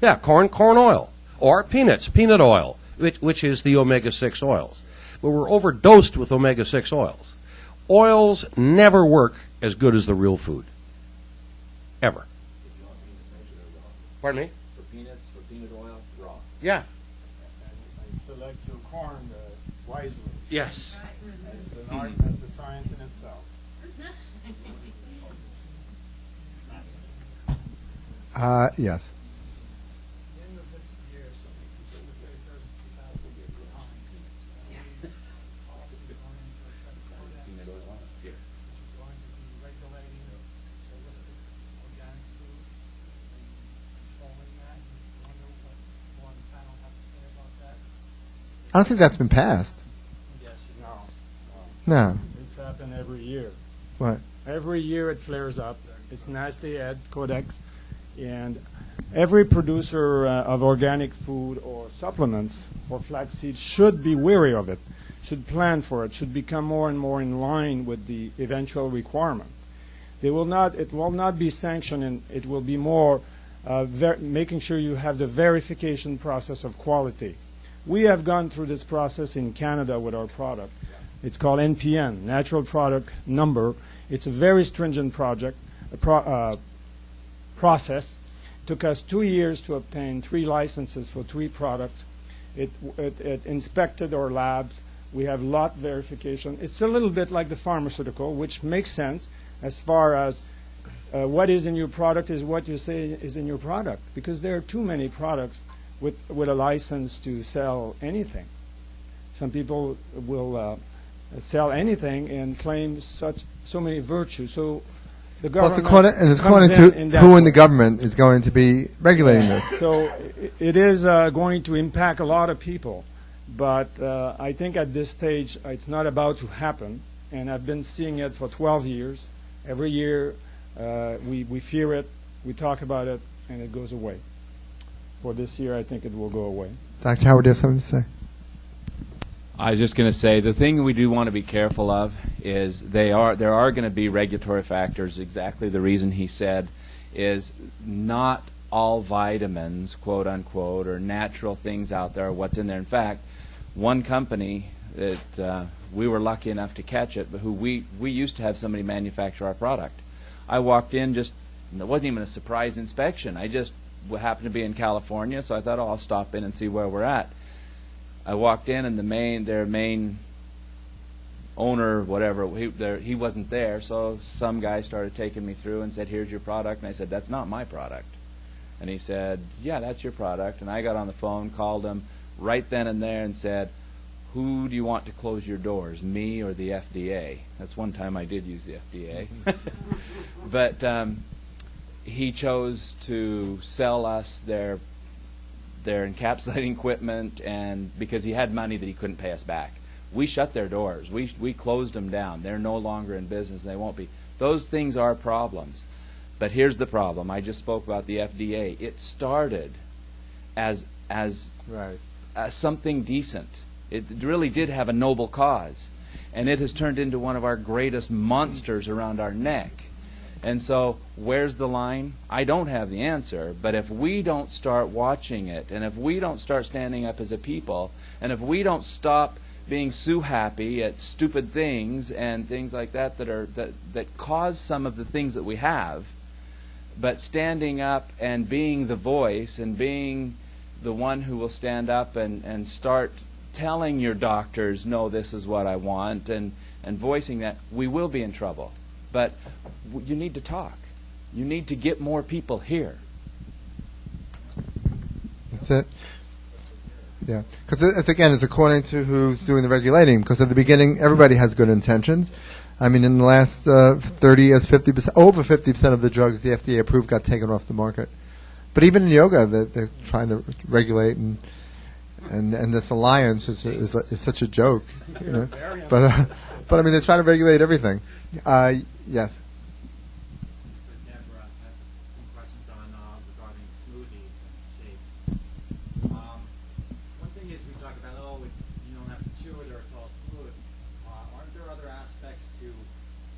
Yeah, corn oil. Or peanuts, peanut oil, which is the omega-6 oils. But we're overdosed with omega-6 oils. Oils never work as good as the real food. Ever. Pardon me? For peanut oil, raw. Yeah. And select your corn wisely. Yes. It's an art, that's a science in itself. Yes. the end of this year, something considered the 31st, 2000 will be a good time. Policy going into effect for that, which is going to be regulating holistic organic foods and controlling that. I wonder what more on the panel have to say about that. I don't think that's been passed. Yes. No. No. It's happened every year. What? Every year it flares up. It's Nasty Ed Codex. And every producer of organic food or supplements or flaxseed should be wary of it, should plan for it, should become more and more in line with the eventual requirement. It will not be sanctioned, and it will be more making sure you have the verification process of quality. We have gone through this process in Canada with our product. It's called NPN, Natural Product Number. It's a very stringent process. It took us 2 years to obtain 3 licenses for 3 products. It inspected our labs. We have lot verification. It's a little bit like the pharmaceutical, which makes sense as far as what is in your product is what you say is in your product, because there are too many products with a license to sell anything. Some people will sell anything and claim so many virtues. So the government it's according to who in the government is going to be regulating this. So it is going to impact a lot of people. But I think at this stage it's not about to happen. And I've been seeing it for 12 years. Every year we fear it, we talk about it, and it goes away. For this year, I think it will go away. Dr. Howard, do you have something to say? I was just going to say, the thing we do want to be careful of is there are going to be regulatory factors. Exactly the reason he said is not all vitamins, quote unquote, or natural things out there, what's in there. In fact, one company that we were lucky enough to catch it, but who we used to have somebody manufacture our product. I walked in, it wasn't even a surprise inspection. I just happened to be in California, so I thought, I'll stop in and see where we're at. I walked in, and their main owner, whatever, he wasn't there, so some guy started taking me through and said, here's your product. And I said, that's not my product. And he said, yeah, that's your product. And I got on the phone, called him right then and there and said, who do you want to close your doors, me or the FDA? That's one time I did use the FDA. But he chose to sell us their encapsulating equipment, and because he had money that he couldn't pay us back. We shut their doors. We closed them down. They're no longer in business, and they won't be. Those things are problems. But here's the problem. I just spoke about the FDA. It started as something decent. It really did have a noble cause. And it has turned into one of our greatest monsters around our neck. And so where's the line? I don't have the answer. But if we don't start watching it, and if we don't start standing up as a people, and if we don't stop being so happy at stupid things and things like that that cause some of the things that we have, but standing up and being the voice and being the one who will stand up and start telling your doctors, no, this is what I want, and voicing that, we will be in trouble. But you need to talk. You need to get more people here. That's it. Yeah, because it's according to who's doing the regulating. Because at the beginning, everybody has good intentions. I mean, in the last 30 years, 50%, over 50% of the drugs the FDA approved got taken off the market. But even in yoga, they're trying to regulate, and this alliance is such a joke, you know. But I mean, they're trying to regulate everything. Yes. Debra, I have some questions regarding smoothies and shakes. One thing is we talk about, you don't have to chew it or it's all smooth. Aren't there other aspects to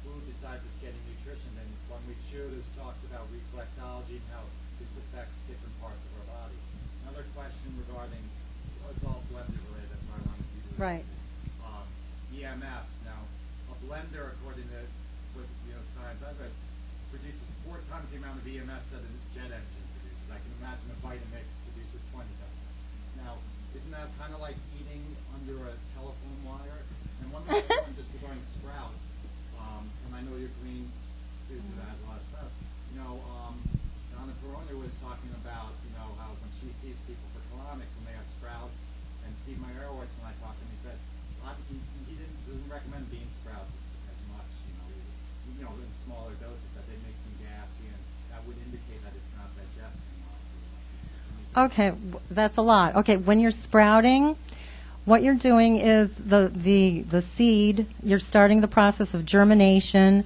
food besides just getting nutrition? And when we chew, there's talks about reflexology and how this affects different parts of our body. Another question regarding, it's all blender related, that's why I wanted you to Right. EMFs. Now, a blender, according to what science I've read, produces 4 times the amount of EMFs that a jet engine produces. I can imagine a Vitamix produces 20 times. Now, isn't that kind of like eating under a telephone wire? And one more one just regarding sprouts. And I know your green student that has a lot of sprouts. Donna Perona was talking about, how when she sees people for colonics when they have sprouts, and Steve Meyerowitz, when I talked to him, he said he doesn't recommend bean sprouts as much, in smaller doses, that they make them gassy, and that would indicate that it's not digesting well. Okay, that's a lot. Okay, when you're sprouting, what you're doing is the seed, you're starting the process of germination,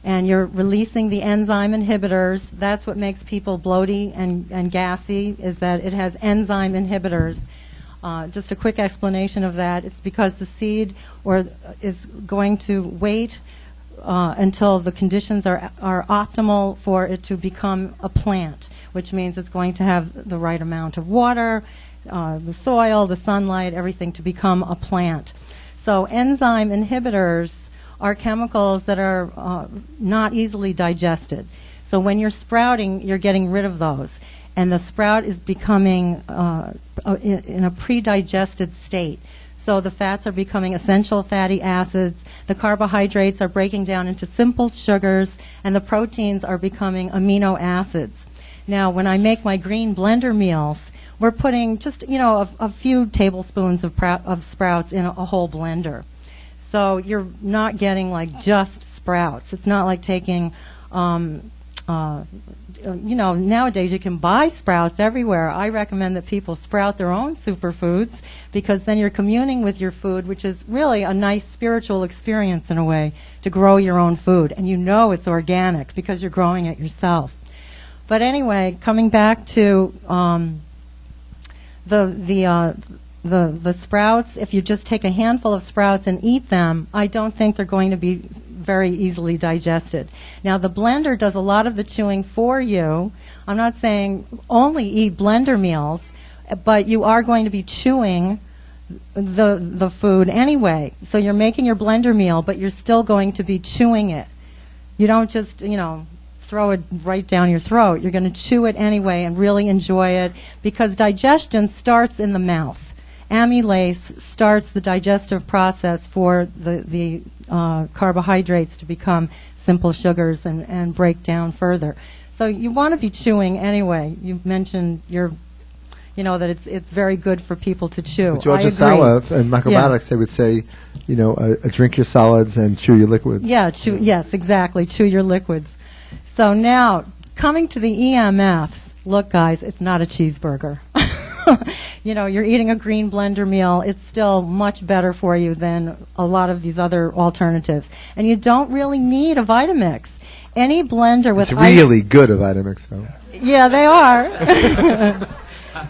and you're releasing the enzyme inhibitors. That's what makes people bloaty and gassy, is that it has enzyme inhibitors. Just a quick explanation of that. It's because the seed is going to wait until the conditions are optimal for it to become a plant, which means it's going to have the right amount of water, the soil, the sunlight, everything to become a plant. So enzyme inhibitors are chemicals that are not easily digested. So when you're sprouting, you're getting rid of those. And the sprout is becoming in a pre-digested state. So the fats are becoming essential fatty acids, the carbohydrates are breaking down into simple sugars, and the proteins are becoming amino acids. Now, when I make my green blender meals, we're putting just, a few tablespoons of sprouts in a whole blender. So you're not getting like just sprouts. It's not like taking, nowadays you can buy sprouts everywhere. I recommend that people sprout their own superfoods, because then you're communing with your food, which is really a nice spiritual experience in a way, to grow your own food. And it's organic because you're growing it yourself. But anyway, coming back to the sprouts, if you just take a handful of sprouts and eat them, I don't think they're going to be very easily digested. Now, the blender does a lot of the chewing for you. I'm not saying only eat blender meals, but you are going to be chewing the food anyway. So you're making your blender meal, but you're still going to be chewing it. You don't just, throw it right down your throat. You're going to chew it anyway and really enjoy it, because digestion starts in the mouth. Amylase starts the digestive process for the carbohydrates to become simple sugars and break down further. So you want to be chewing anyway. You mentioned that it's very good for people to chew. But Georgia Sawa and macrobiotics, they would say, drink your solids and chew your liquids. Yeah, yes, exactly. Chew your liquids. So now, coming to the EMFs, look, guys, it's not a cheeseburger. You're eating a green blender meal. It's still much better for you than a lot of these other alternatives. And you don't really need a Vitamix. Any blender with It's really good a Vitamix, though. Yeah, they are.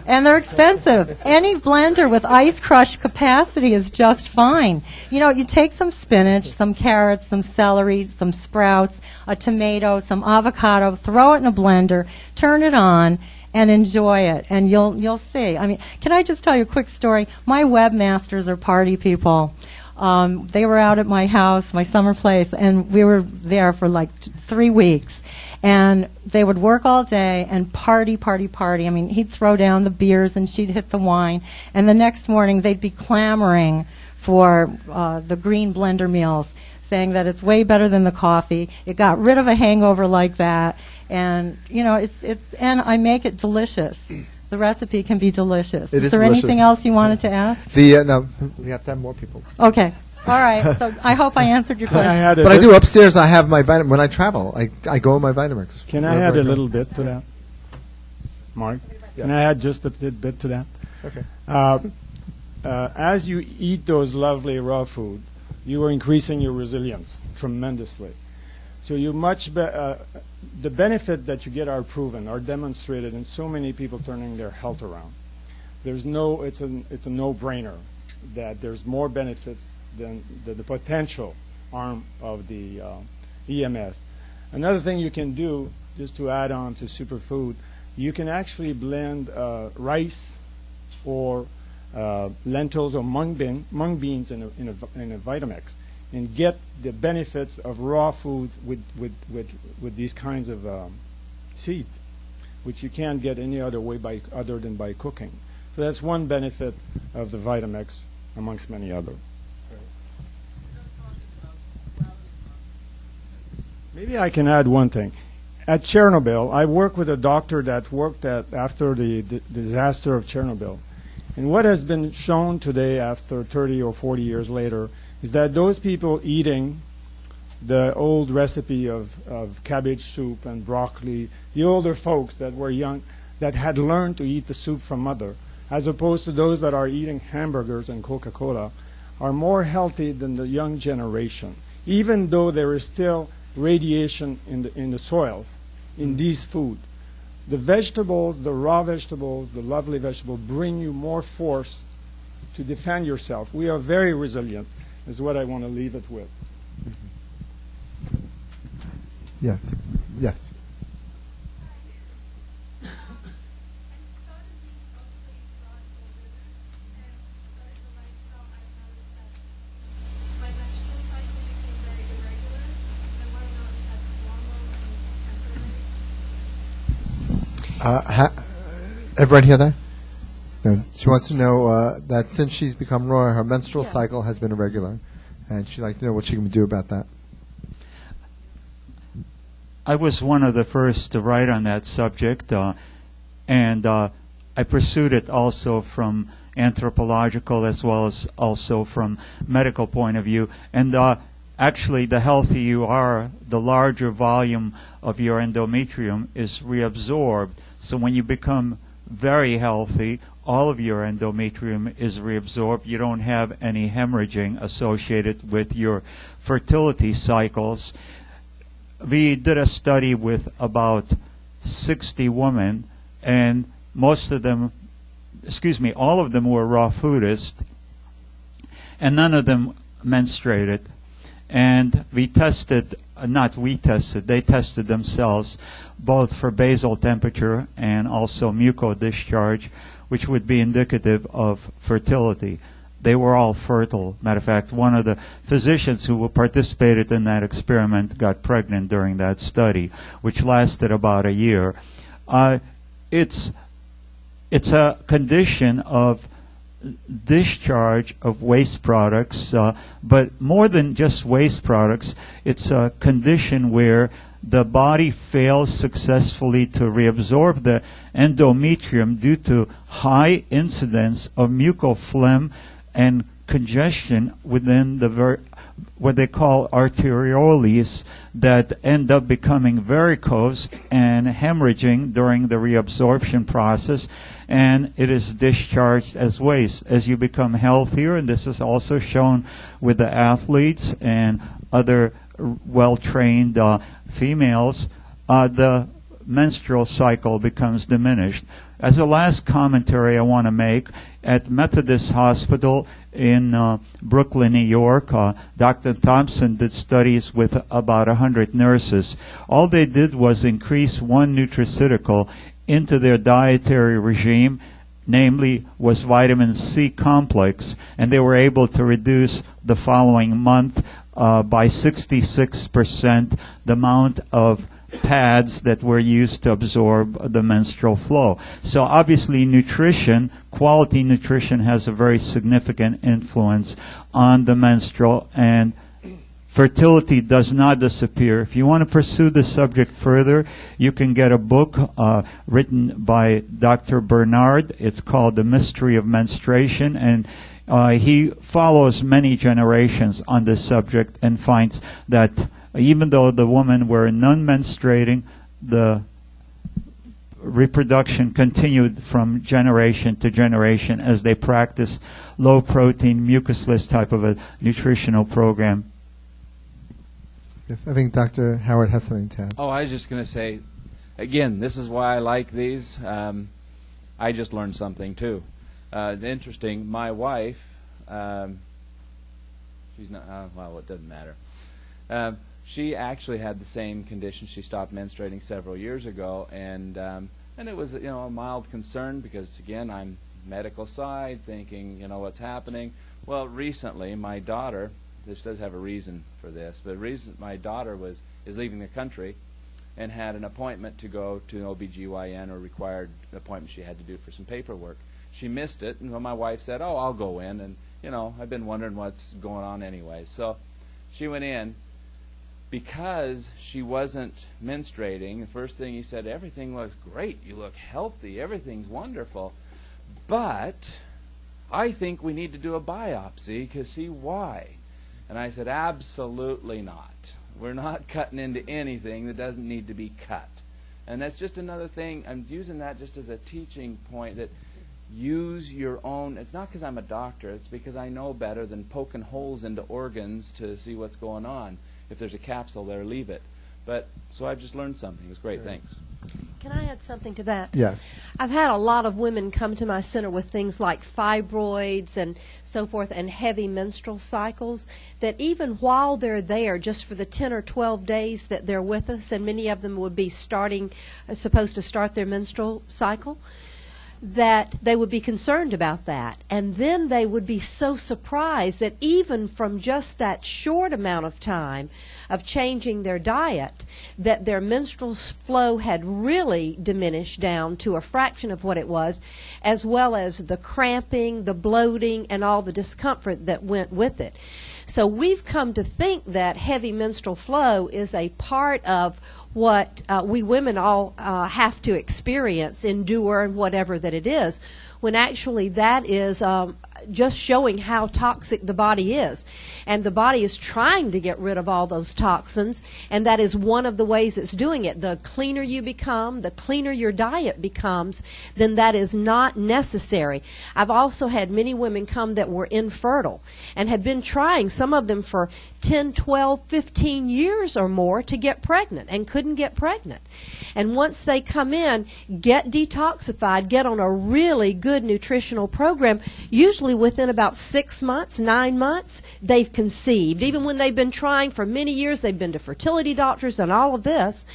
And they're expensive. Any blender with ice crush capacity is just fine. You take some spinach, some carrots, some celery, some sprouts, a tomato, some avocado, throw it in a blender, turn it on, and enjoy it. And you'll see. I mean, can I just tell you a quick story? My webmasters are party people. They were out at my house, my summer place, and we were there for like 3 weeks. And they would work all day and party. I mean, he'd throw down the beers and she'd hit the wine. And the next morning they'd be clamoring for the green blender meals, saying that it's way better than the coffee. It got rid of a hangover like that. And, and I make it delicious. The recipe can be delicious. It is there delicious. Anything else you wanted to ask? No, we have to have more people. Okay. All right. So I hope I answered your question. But I do. Upstairs, I have my Vitamix. When I travel, I go in my Vitamix. Can I add a little bit to that? Mark? Can I add just a bit to that? Okay. As you eat those lovely raw food, you are increasing your resilience tremendously. So the benefit that you get are proven, are demonstrated, and so many people turning their health around. It's a no-brainer that there's more benefits than the potential arm of the EMS. Another thing you can do, just to add on to superfood, you can actually blend rice or lentils or mung beans in a Vitamix and get the benefits of raw foods with these kinds of seeds, which you can't get any other way other than by cooking. So that's one benefit of the Vitamix amongst many others. Maybe I can add one thing. At Chernobyl, I worked with a doctor that worked after the disaster of Chernobyl. And what has been shown today, after 30 or 40 years later, is that those people eating the old recipe of cabbage soup and broccoli, the older folks that were young, that had learned to eat the soup from mother, as opposed to those that are eating hamburgers and Coca-Cola, are more healthy than the young generation, even though there is still radiation in the soils, in these food. The vegetables, the raw vegetables, the lovely vegetables, bring you more force to defend yourself. We are very resilient, is what I want to leave it with. Yes. Yes. Everyone hear that? No. She wants to know that since she's become raw, her menstrual cycle has been irregular, and she'd like to know what she can do about that. I was one of the first to write on that subject, and I pursued it also from anthropological as well as also from medical point of view. And actually, the healthier you are, the larger volume of your endometrium is reabsorbed. So when you become very healthy, all of your endometrium is reabsorbed. You don't have any hemorrhaging associated with your fertility cycles. We did a study with about 60 women, and most of them, all of them were raw foodists, and none of them menstruated. And we tested, they tested themselves both for basal temperature and also mucodischarge, which would be indicative of fertility. They were all fertile. Matter of fact, one of the physicians who participated in that experiment got pregnant during that study, which lasted about a year. It's a condition of discharge of waste products, but more than just waste products, it's a condition where the body fails successfully to reabsorb the endometrium due to high incidence of mucophlegm and congestion within the what they call arterioles that end up becoming varicose and hemorrhaging during the reabsorption process, and it is discharged as waste. As you become healthier, and this is also shown with the athletes and other well-trained females, the menstrual cycle becomes diminished. As a last commentary I want to make, at Methodist Hospital in Brooklyn, New York, Dr. Thompson did studies with about 100 nurses. All they did was increase one nutraceutical into their dietary regime, namely was vitamin C complex, and they were able to reduce the following month by 66% the amount of pads that were used to absorb the menstrual flow. So obviously nutrition, quality nutrition, has a very significant influence on the menstrual, and fertility does not disappear. If you want to pursue the subject further, you can get a book written by Dr. Bernard. It's called The Mystery of Menstruation, and he follows many generations on this subject and finds that even though the women were non-menstruating, the reproduction continued from generation to generation as they practiced low-protein, mucusless type of a nutritional program. Yes, I think Dr. Howard has something to add. Oh, I was just going to say, again, this is why I like these. I just learned something, too. Interesting, my wife, she's not, well, it doesn't matter. She actually had the same condition. She stopped menstruating several years ago, and it was, a mild concern because, again, I'm medical side, thinking, what's happening. Well, recently, my daughter, this does have a reason for this, but my daughter is leaving the country and had an appointment to go to an OBGYN, or required appointment she had to do for some paperwork. She missed it, and my wife said, "Oh, I'll go in," and I've been wondering what's going on anyway. So she went in. Because she wasn't menstruating, the first thing he said, "Everything looks great. You look healthy. Everything's wonderful. But I think we need to do a biopsy to see why." And I said, "Absolutely not. We're not cutting into anything that doesn't need to be cut." And that's just another thing. I'm using that just as a teaching point, that use your own. It's not because I'm a doctor. It's because I know better than poking holes into organs to see what's going on. If there's a capsule there, leave it. But so I've just learned something. It was great. Thanks. Can I add something to that? Yes. I've had a lot of women come to my center with things like fibroids and so forth, and heavy menstrual cycles, that even while they're there, just for the 10 or 12 days that they're with us, and many of them would be supposed to start their menstrual cycle, that they would be concerned about that. And then they would be so surprised that even from just that short amount of time of changing their diet, that their menstrual flow had really diminished down to a fraction of what it was, as well as the cramping, the bloating, and all the discomfort that went with it. So we've come to think that heavy menstrual flow is a part of what we women all have to experience, endure, and whatever that it is, when actually that is just showing how toxic the body is. And the body is trying to get rid of all those toxins, and that is one of the ways it's doing it. The cleaner you become, the cleaner your diet becomes, then that is not necessary. I've also had many women come that were infertile and had been trying, some of them for 10, 12, 15 years or more, to get pregnant and couldn't get pregnant. And once they come in, get detoxified, get on a really good nutritional program, usually usually within about 6 months, 9 months, they've conceived. Even when they've been trying for many years, they've been to fertility doctors and all of this.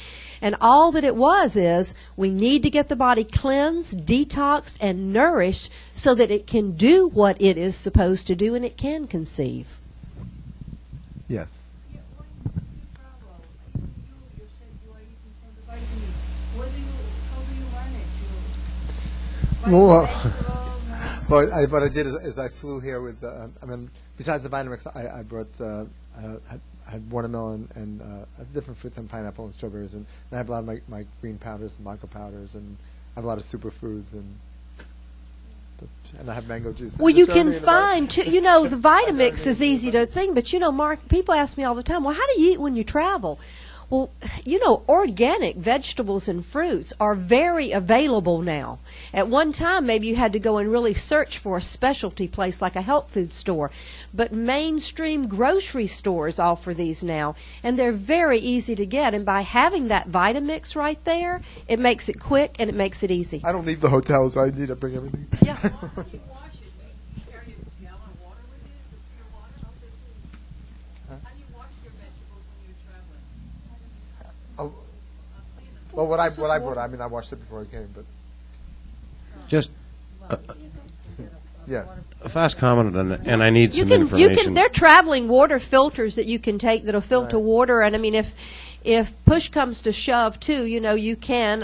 And all that it was is we need to get the body cleansed, detoxed, and nourished so that it can do what it is supposed to do and it can conceive. Yes. Well, what I did is I flew here with, I mean, besides the Vitamix, I brought, I had watermelon and different fruits and pineapple and strawberries, and I have a lot of my green powders and maca powders, and I have a lot of superfoods, and I have mango juice. Well, you can find, too, you know, the Vitamix is easy to think, but, you know, Mark, people ask me all the time, well, how do you eat when you travel? Well, you know, organic vegetables and fruits are very available now. At one time, maybe you had to go and really search for a specialty place like a health food store. But mainstream grocery stores offer these now, and they're very easy to get. And by having that Vitamix right there, it makes it quick and it makes it easy. I don't leave the hotel, so I need to bring everything. Yeah. Well, what I brought, I mean, I watched it before I came, but Just yes. a fast comment, and I need some information. They're traveling water filters that you can take that'll filter water, and I mean, if push comes to shove, too, you know, you can.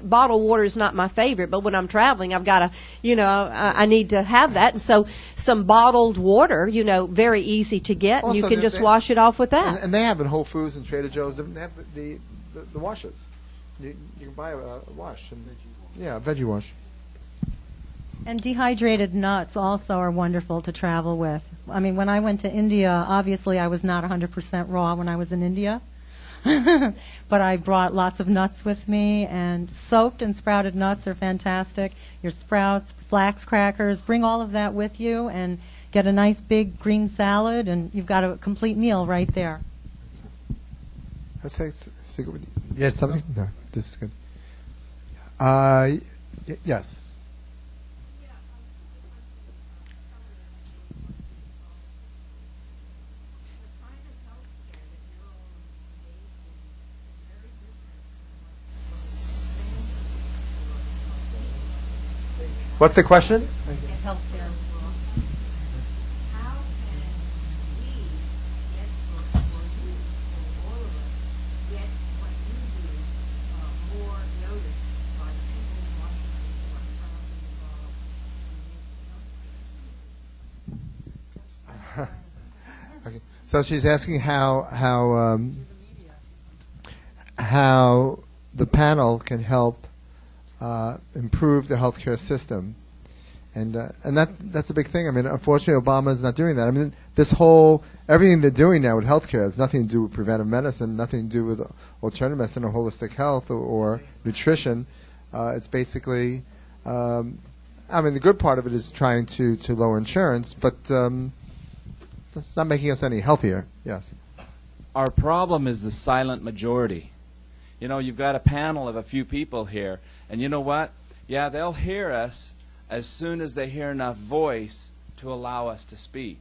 Bottled water is not my favorite, but when I'm traveling, I've got to, you know, I need to have that, and so some bottled water, you know, very easy to get, and Also, you can just wash it off with that. And they have in Whole Foods and Trader Joe's. They have the washes. You can buy a wash, and a veggie wash. And dehydrated nuts also are wonderful to travel with. I mean, when I went to India, obviously I was not 100% raw when I was in India. But I brought lots of nuts with me, and soaked and sprouted nuts are fantastic. Your sprouts, flax crackers, bring all of that with you and get a nice big green salad, and you've got a complete meal right there. Yeah, something? No, this is good. Yes. What's the question? Okay. So she's asking how the panel can help improve the healthcare system, and that's a big thing. I mean, unfortunately, Obama is not doing that. I mean, everything they're doing now with healthcare has nothing to do with preventive medicine, nothing to do with alternative medicine or holistic health or nutrition. It's basically, I mean, the good part of it is trying to lower insurance, but it's not making us any healthier. Yes. Our problem is the silent majority. You know, you've got a panel of a few people here, and you know what? Yeah, they'll hear us as soon as they hear enough voice to allow us to speak.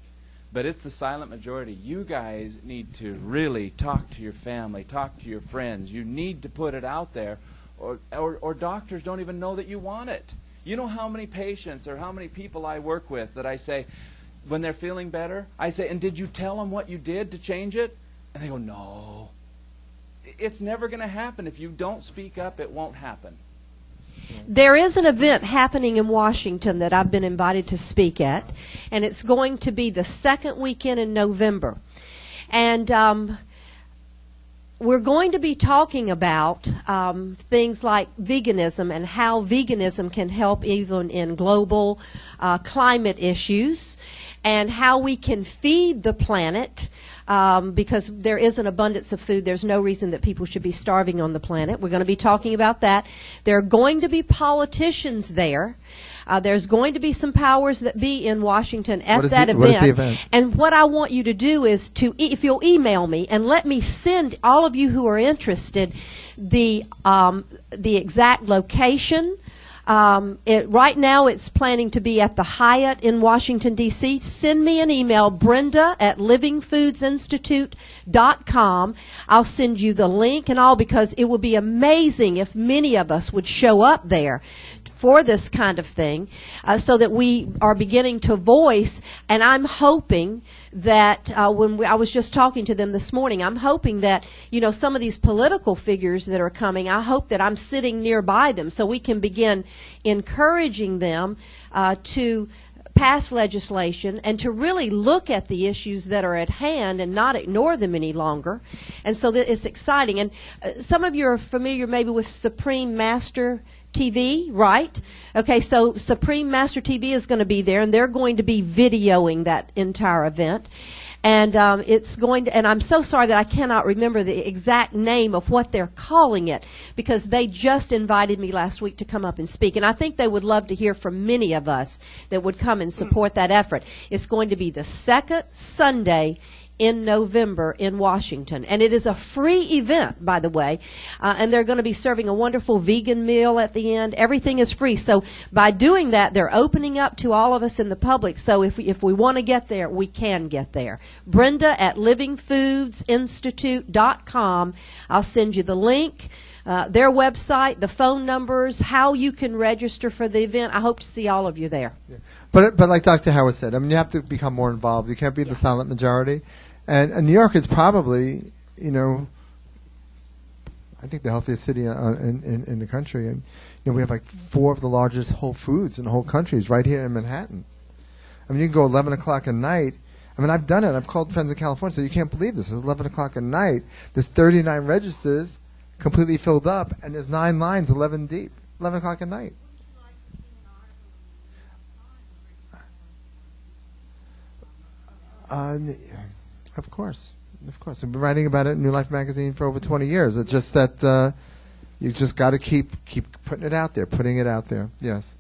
But it's the silent majority. You guys need to really talk to your family, talk to your friends. You need to put it out there, or doctors don't even know that you want it. You know how many patients or how many people I work with that I say, when they're feeling better, I say, and did you tell them what you did to change it? And they go, no. It's never going to happen. If you don't speak up, it won't happen. There is an event happening in Washington that I've been invited to speak at, and it's going to be the second weekend in November. And we're going to be talking about things like veganism and how veganism can help even in global climate issues, and how we can feed the planet. Because there is an abundance of food, there's no reason that people should be starving on the planet. We're going to be talking about that. There are going to be politicians there. There's going to be some powers that be in Washington at that event. What is the event? And what I want you to do is if you'll email me and let me send all of you who are interested the exact location, Right now, it's planning to be at the Hyatt in Washington, D.C. Send me an email, Brenda@livingfoodsinstitute.com. I'll send you the link and all, because it would be amazing if many of us would show up there for this kind of thing, so that we are beginning to voice. And I'm hoping that I was just talking to them this morning, I'm hoping that, some of these political figures that are coming, I hope that I'm sitting nearby them so we can begin encouraging them to pass legislation and to really look at the issues that are at hand and not ignore them any longer. And so that it's exciting. And some of you are familiar maybe with Supreme Master TV, right? Okay, so Supreme Master TV is going to be there, and they're going to be videoing that entire event. And it's going to, and I'm so sorry that I cannot remember the exact name of what they're calling it, because they just invited me last week to come up and speak. And I think they would love to hear from many of us that would come and support that effort. It's going to be the second Sunday in November in Washington. And it is a free event, by the way. And they're going to be serving a wonderful vegan meal at the end. Everything is free. So by doing that, they're opening up to all of us in the public. So if we want to get there, we can get there. Brenda@livingfoodsinstitute.com. I'll send you the link, their website, the phone numbers, how you can register for the event. I hope to see all of you there. Yeah. But like Dr. Howard said, I mean, you have to become more involved. You can't be the silent majority. And New York is probably, I think the healthiest city in the country. And we have like 4 of the largest Whole Foods in the whole country is right here in Manhattan. I mean, you can go 11 o'clock at night. I mean, I've done it. I've called friends in California, so you can't believe this. It's 11 o'clock at night. There's 39 registers completely filled up, and there's 9 lines, 11 deep. 11 o'clock at night. Of course. I've been writing about it in New Life magazine for over 20 years. It's just that you just got to keep putting it out there, putting it out there. Yes.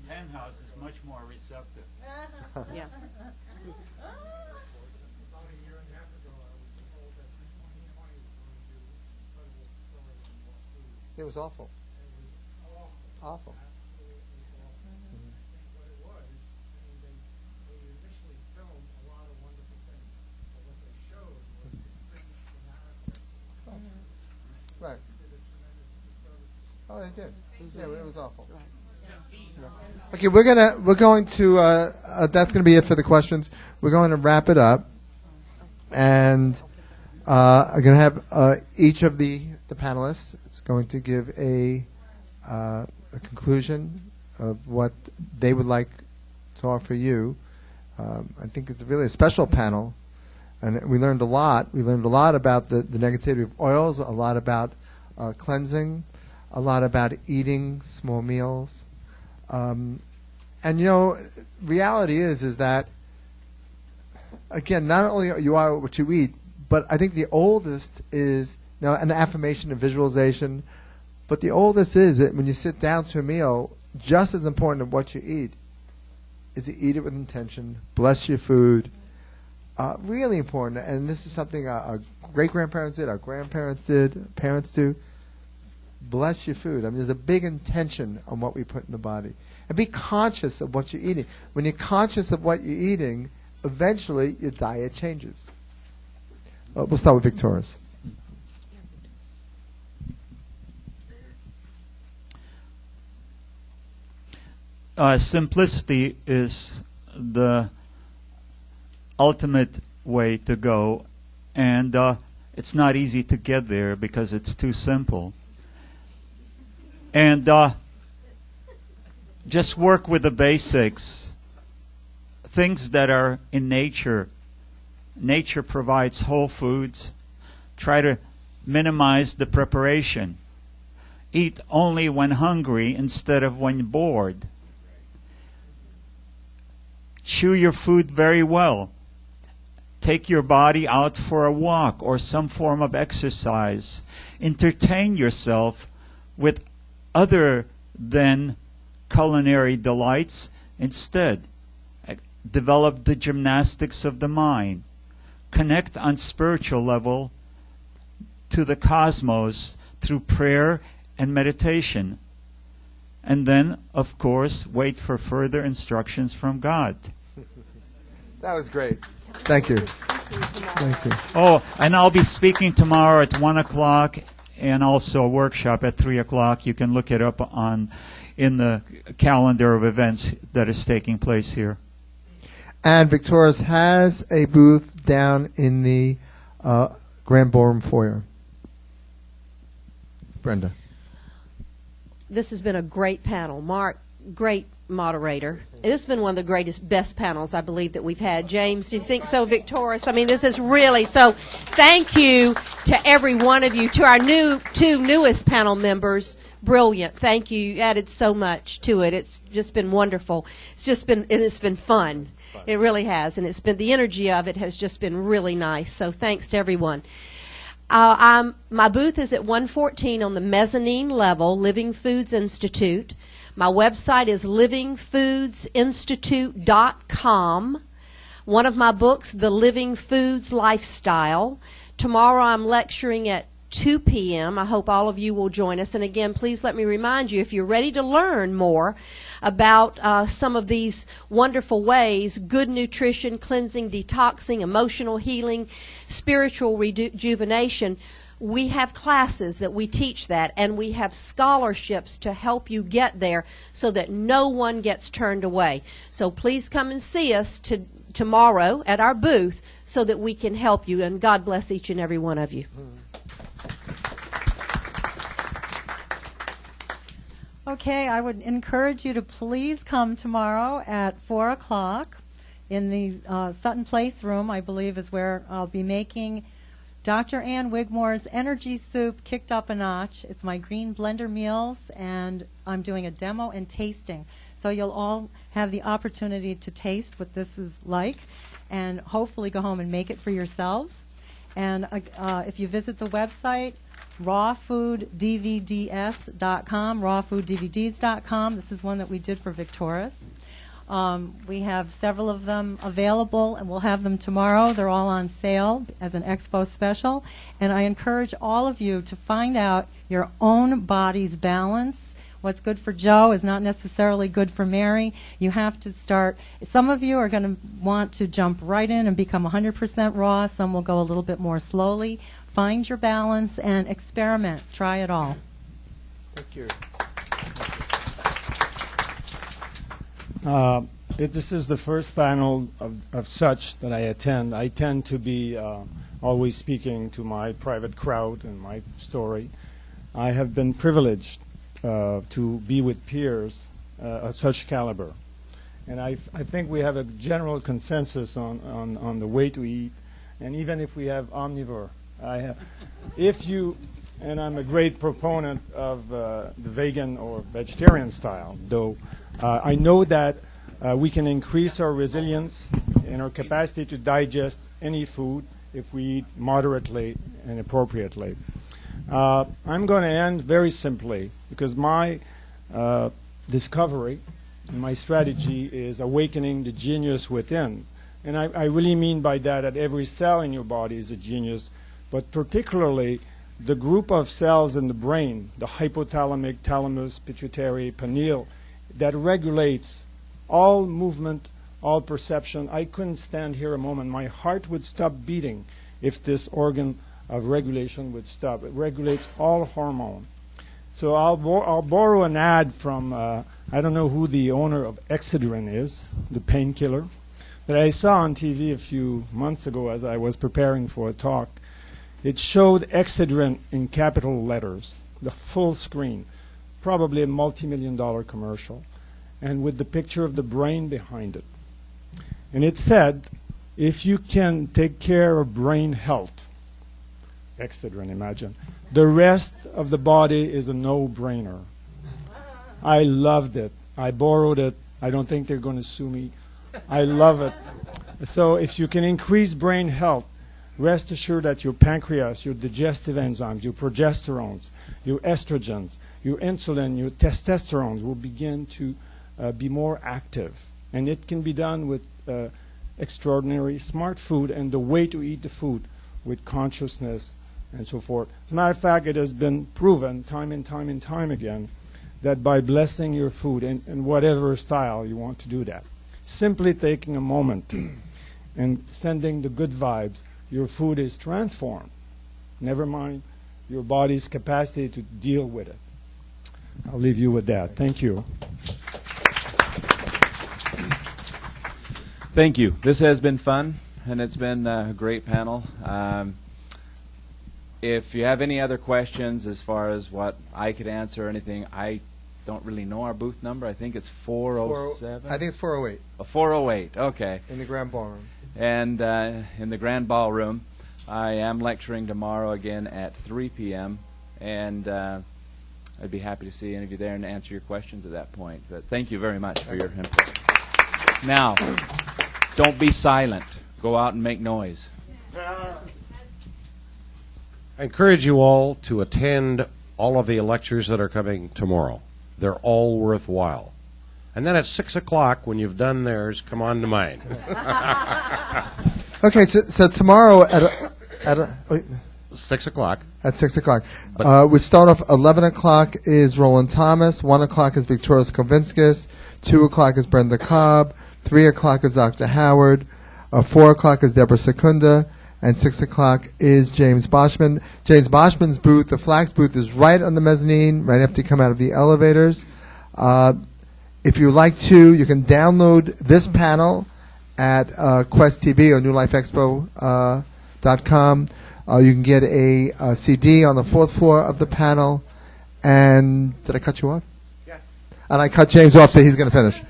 Penthouse is much more receptive. Yeah. About a year and a half ago, I was told that 2020 was going to do an incredible story on raw food. It was awful. It was awful. Awful. Absolutely awful. I think what it was, they initially filmed a lot of wonderful things, but what they showed was the narrative. Right. Did a tremendous disservice. Oh, they did. Yeah, it was awful. Yeah. Okay, we're going to that's going to be it for the questions. We're going to wrap it up, and I'm going to have each of the panelists is going to give a conclusion of what they would like to offer you. I think it's really a special panel, and we learned a lot. We learned a lot about the negativity of oils, a lot about cleansing, a lot about eating small meals. And reality is that, again, not only you are what you eat, but I think the oldest is an affirmation and visualization, but the oldest is that when you sit down to a meal, just as important as what you eat is to eat it with intention, bless your food. Really important, and this is something our great-grandparents did, our grandparents did, parents do. Bless your food. I mean, there's a big intention on what we put in the body. And be conscious of what you're eating. When you're conscious of what you're eating, eventually your diet changes. We'll start with Viktorus. Simplicity is the ultimate way to go, and it's not easy to get there because it's too simple. And just work with the basics, things that are in nature. Nature provides whole foods. Try to minimize the preparation. Eat only when hungry instead of when bored. Chew your food very well. Take your body out for a walk or some form of exercise. Entertain yourself with other than culinary delights. Instead, develop the gymnastics of the mind. Connect on spiritual level to the cosmos through prayer and meditation. And then, of course, wait for further instructions from God. That was great. Thank you. Thank you. Oh, and I'll be speaking tomorrow at 1 o'clock and also a workshop at 3 o'clock. You can look it up in the calendar of events that is taking place here. And Viktorus has a booth down in the Grand Ballroom foyer. Brenda. This has been a great panel. Mark, great moderator. This has been one of the best panels, I believe, that we've had. James, do you think so, Viktorus? I mean, this is really, so thank you to every one of you. To our two newest panel members, brilliant. Thank you. You added so much to it. It's just been wonderful. It's been fun. It really has. And the energy of it has just been really nice. So thanks to everyone. My booth is at 114 on the mezzanine level, Living Foods Institute. My website is livingfoodsinstitute.com. One of my books, The Living Foods Lifestyle. Tomorrow I'm lecturing at 2 p.m. I hope all of you will join us. And again, please let me remind you, if you're ready to learn more about some of these wonderful ways, good nutrition, cleansing, detoxing, emotional healing, spiritual rejuvenation, we have classes that we teach that, and we have scholarships to help you get there so that no one gets turned away. So please come and see us tomorrow at our booth so that we can help you, and God bless each and every one of you. Okay, I would encourage you to please come tomorrow at 4 o'clock in the Sutton Place room, I believe is where I'll be making Dr. Ann Wigmore's Energy Soup kicked up a notch. It's my green blender meals, and I'm doing a demo and tasting. So you'll all have the opportunity to taste what this is like and hopefully go home and make it for yourselves. And if you visit the website, rawfooddvds.com, rawfooddvds.com. This is one that we did for Viktorus. We have several of them available, and we'll have them tomorrow. They're all on sale as an expo special. And I encourage all of you to find out your own body's balance. What's good for Joe is not necessarily good for Mary. You have to start. Some of you are going to want to jump right in and become 100% raw. Some will go a little bit more slowly. Find your balance and experiment. Try it all. Thank you. This is the first panel of such that I attend. I tend to be always speaking to my private crowd and my story. I have been privileged to be with peers of such caliber. And I think we have a general consensus on the way to eat. And even if we have omnivore, and I'm a great proponent of the vegan or vegetarian style, though I know that we can increase our resilience and our capacity to digest any food if we eat moderately and appropriately. I'm going to end very simply because my discovery and my strategy is awakening the genius within. And I really mean by that every cell in your body is a genius, but particularly the group of cells in the brain, the hypothalamic, thalamus, pituitary, pineal, that regulates all movement, all perception. I couldn't stand here a moment. My heart would stop beating if this organ of regulation would stop. It regulates all hormone. So I'll borrow an ad from, I don't know who the owner of Excedrin is, the painkiller, that I saw on TV a few months ago as I was preparing for a talk. It showed Excedrin in capital letters, the full screen, probably a multi-million-dollar commercial, and with the picture of the brain behind it. And it said, if you can take care of brain health, Excedrin, imagine, the rest of the body is a no-brainer. I loved it. I borrowed it. I don't think they're going to sue me. I love it. So if you can increase brain health, rest assured that your pancreas, your digestive enzymes, your progesterones, your estrogens, your insulin, your testosterone will begin to be more active. And it can be done with extraordinary smart food and the way to eat the food with consciousness and so forth. As a matter of fact, it has been proven time and time and time again that by blessing your food, in whatever style you want to do that, simply taking a moment and sending the good vibes, your food is transformed. Never mind your body's capacity to deal with it. I'll leave you with that. Thank you. Thank you. This has been fun, and it's been a great panel. If you have any other questions as far as what I could answer or anything, I don't really know our booth number. I think it's 407. I think it's 408. 408, okay. In the Grand Ballroom. And in the Grand Ballroom. I am lecturing tomorrow again at 3 p.m. And I'd be happy to see any of you there and answer your questions at that point. But thank you very much for your input. Now, don't be silent. Go out and make noise. I encourage you all to attend all of the lectures that are coming tomorrow. They're all worthwhile. And then at 6 o'clock, when you've done theirs, come on to mine. Okay, so tomorrow at 6 o'clock. At 6 o'clock. We start off 11 o'clock is Rowland Thomas, 1 o'clock is Viktorus Kulvinskas, 2 o'clock is Brenda Cobb, 3 o'clock is Dr. Howard, 4 o'clock is Debra Secunda, and 6 o'clock is James Boshman. James Boshman's booth, the Flax booth, is right on the mezzanine, right after you come out of the elevators. If you like to, you can download this panel at QUEST.TV or NEWLIFEexpo.com. You can get a CD on the 4th floor of the panel. And did I cut you off? Yes. And I cut James off, so he's going to finish.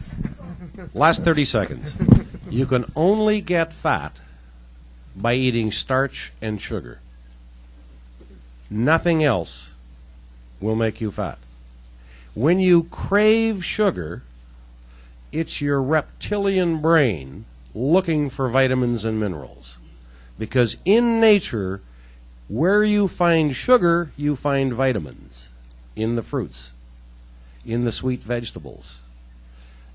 Last 30 seconds. You can only get fat by eating starch and sugar. Nothing else will make you fat. When you crave sugar, it's your reptilian brain looking for vitamins and minerals. Because in nature, where you find sugar, you find vitamins. In the fruits, in the sweet vegetables,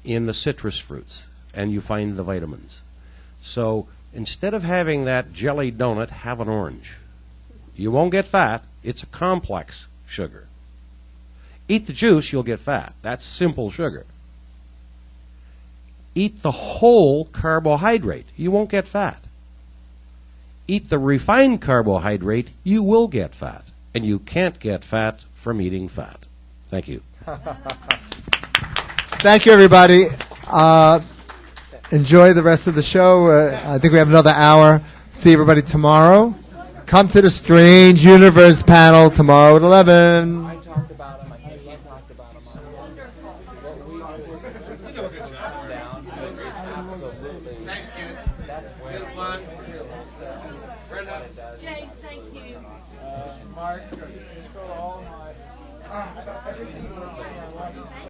in the citrus fruits, and you find the vitamins. So instead of having that jelly donut, have an orange. You won't get fat. It's a complex sugar. Eat the juice, you'll get fat. That's simple sugar. Eat the whole carbohydrate. You won't get fat. Eat the refined carbohydrate, you will get fat. And you can't get fat from eating fat. Thank you. Thank you, everybody. Enjoy the rest of the show. I think we have another hour. See everybody tomorrow. Come to the Strange Universe panel tomorrow at 11. I talked about him. I think he talked about him. Absolutely. Thanks, kids. That's Good fun. Brenda. James, thank you. Mark,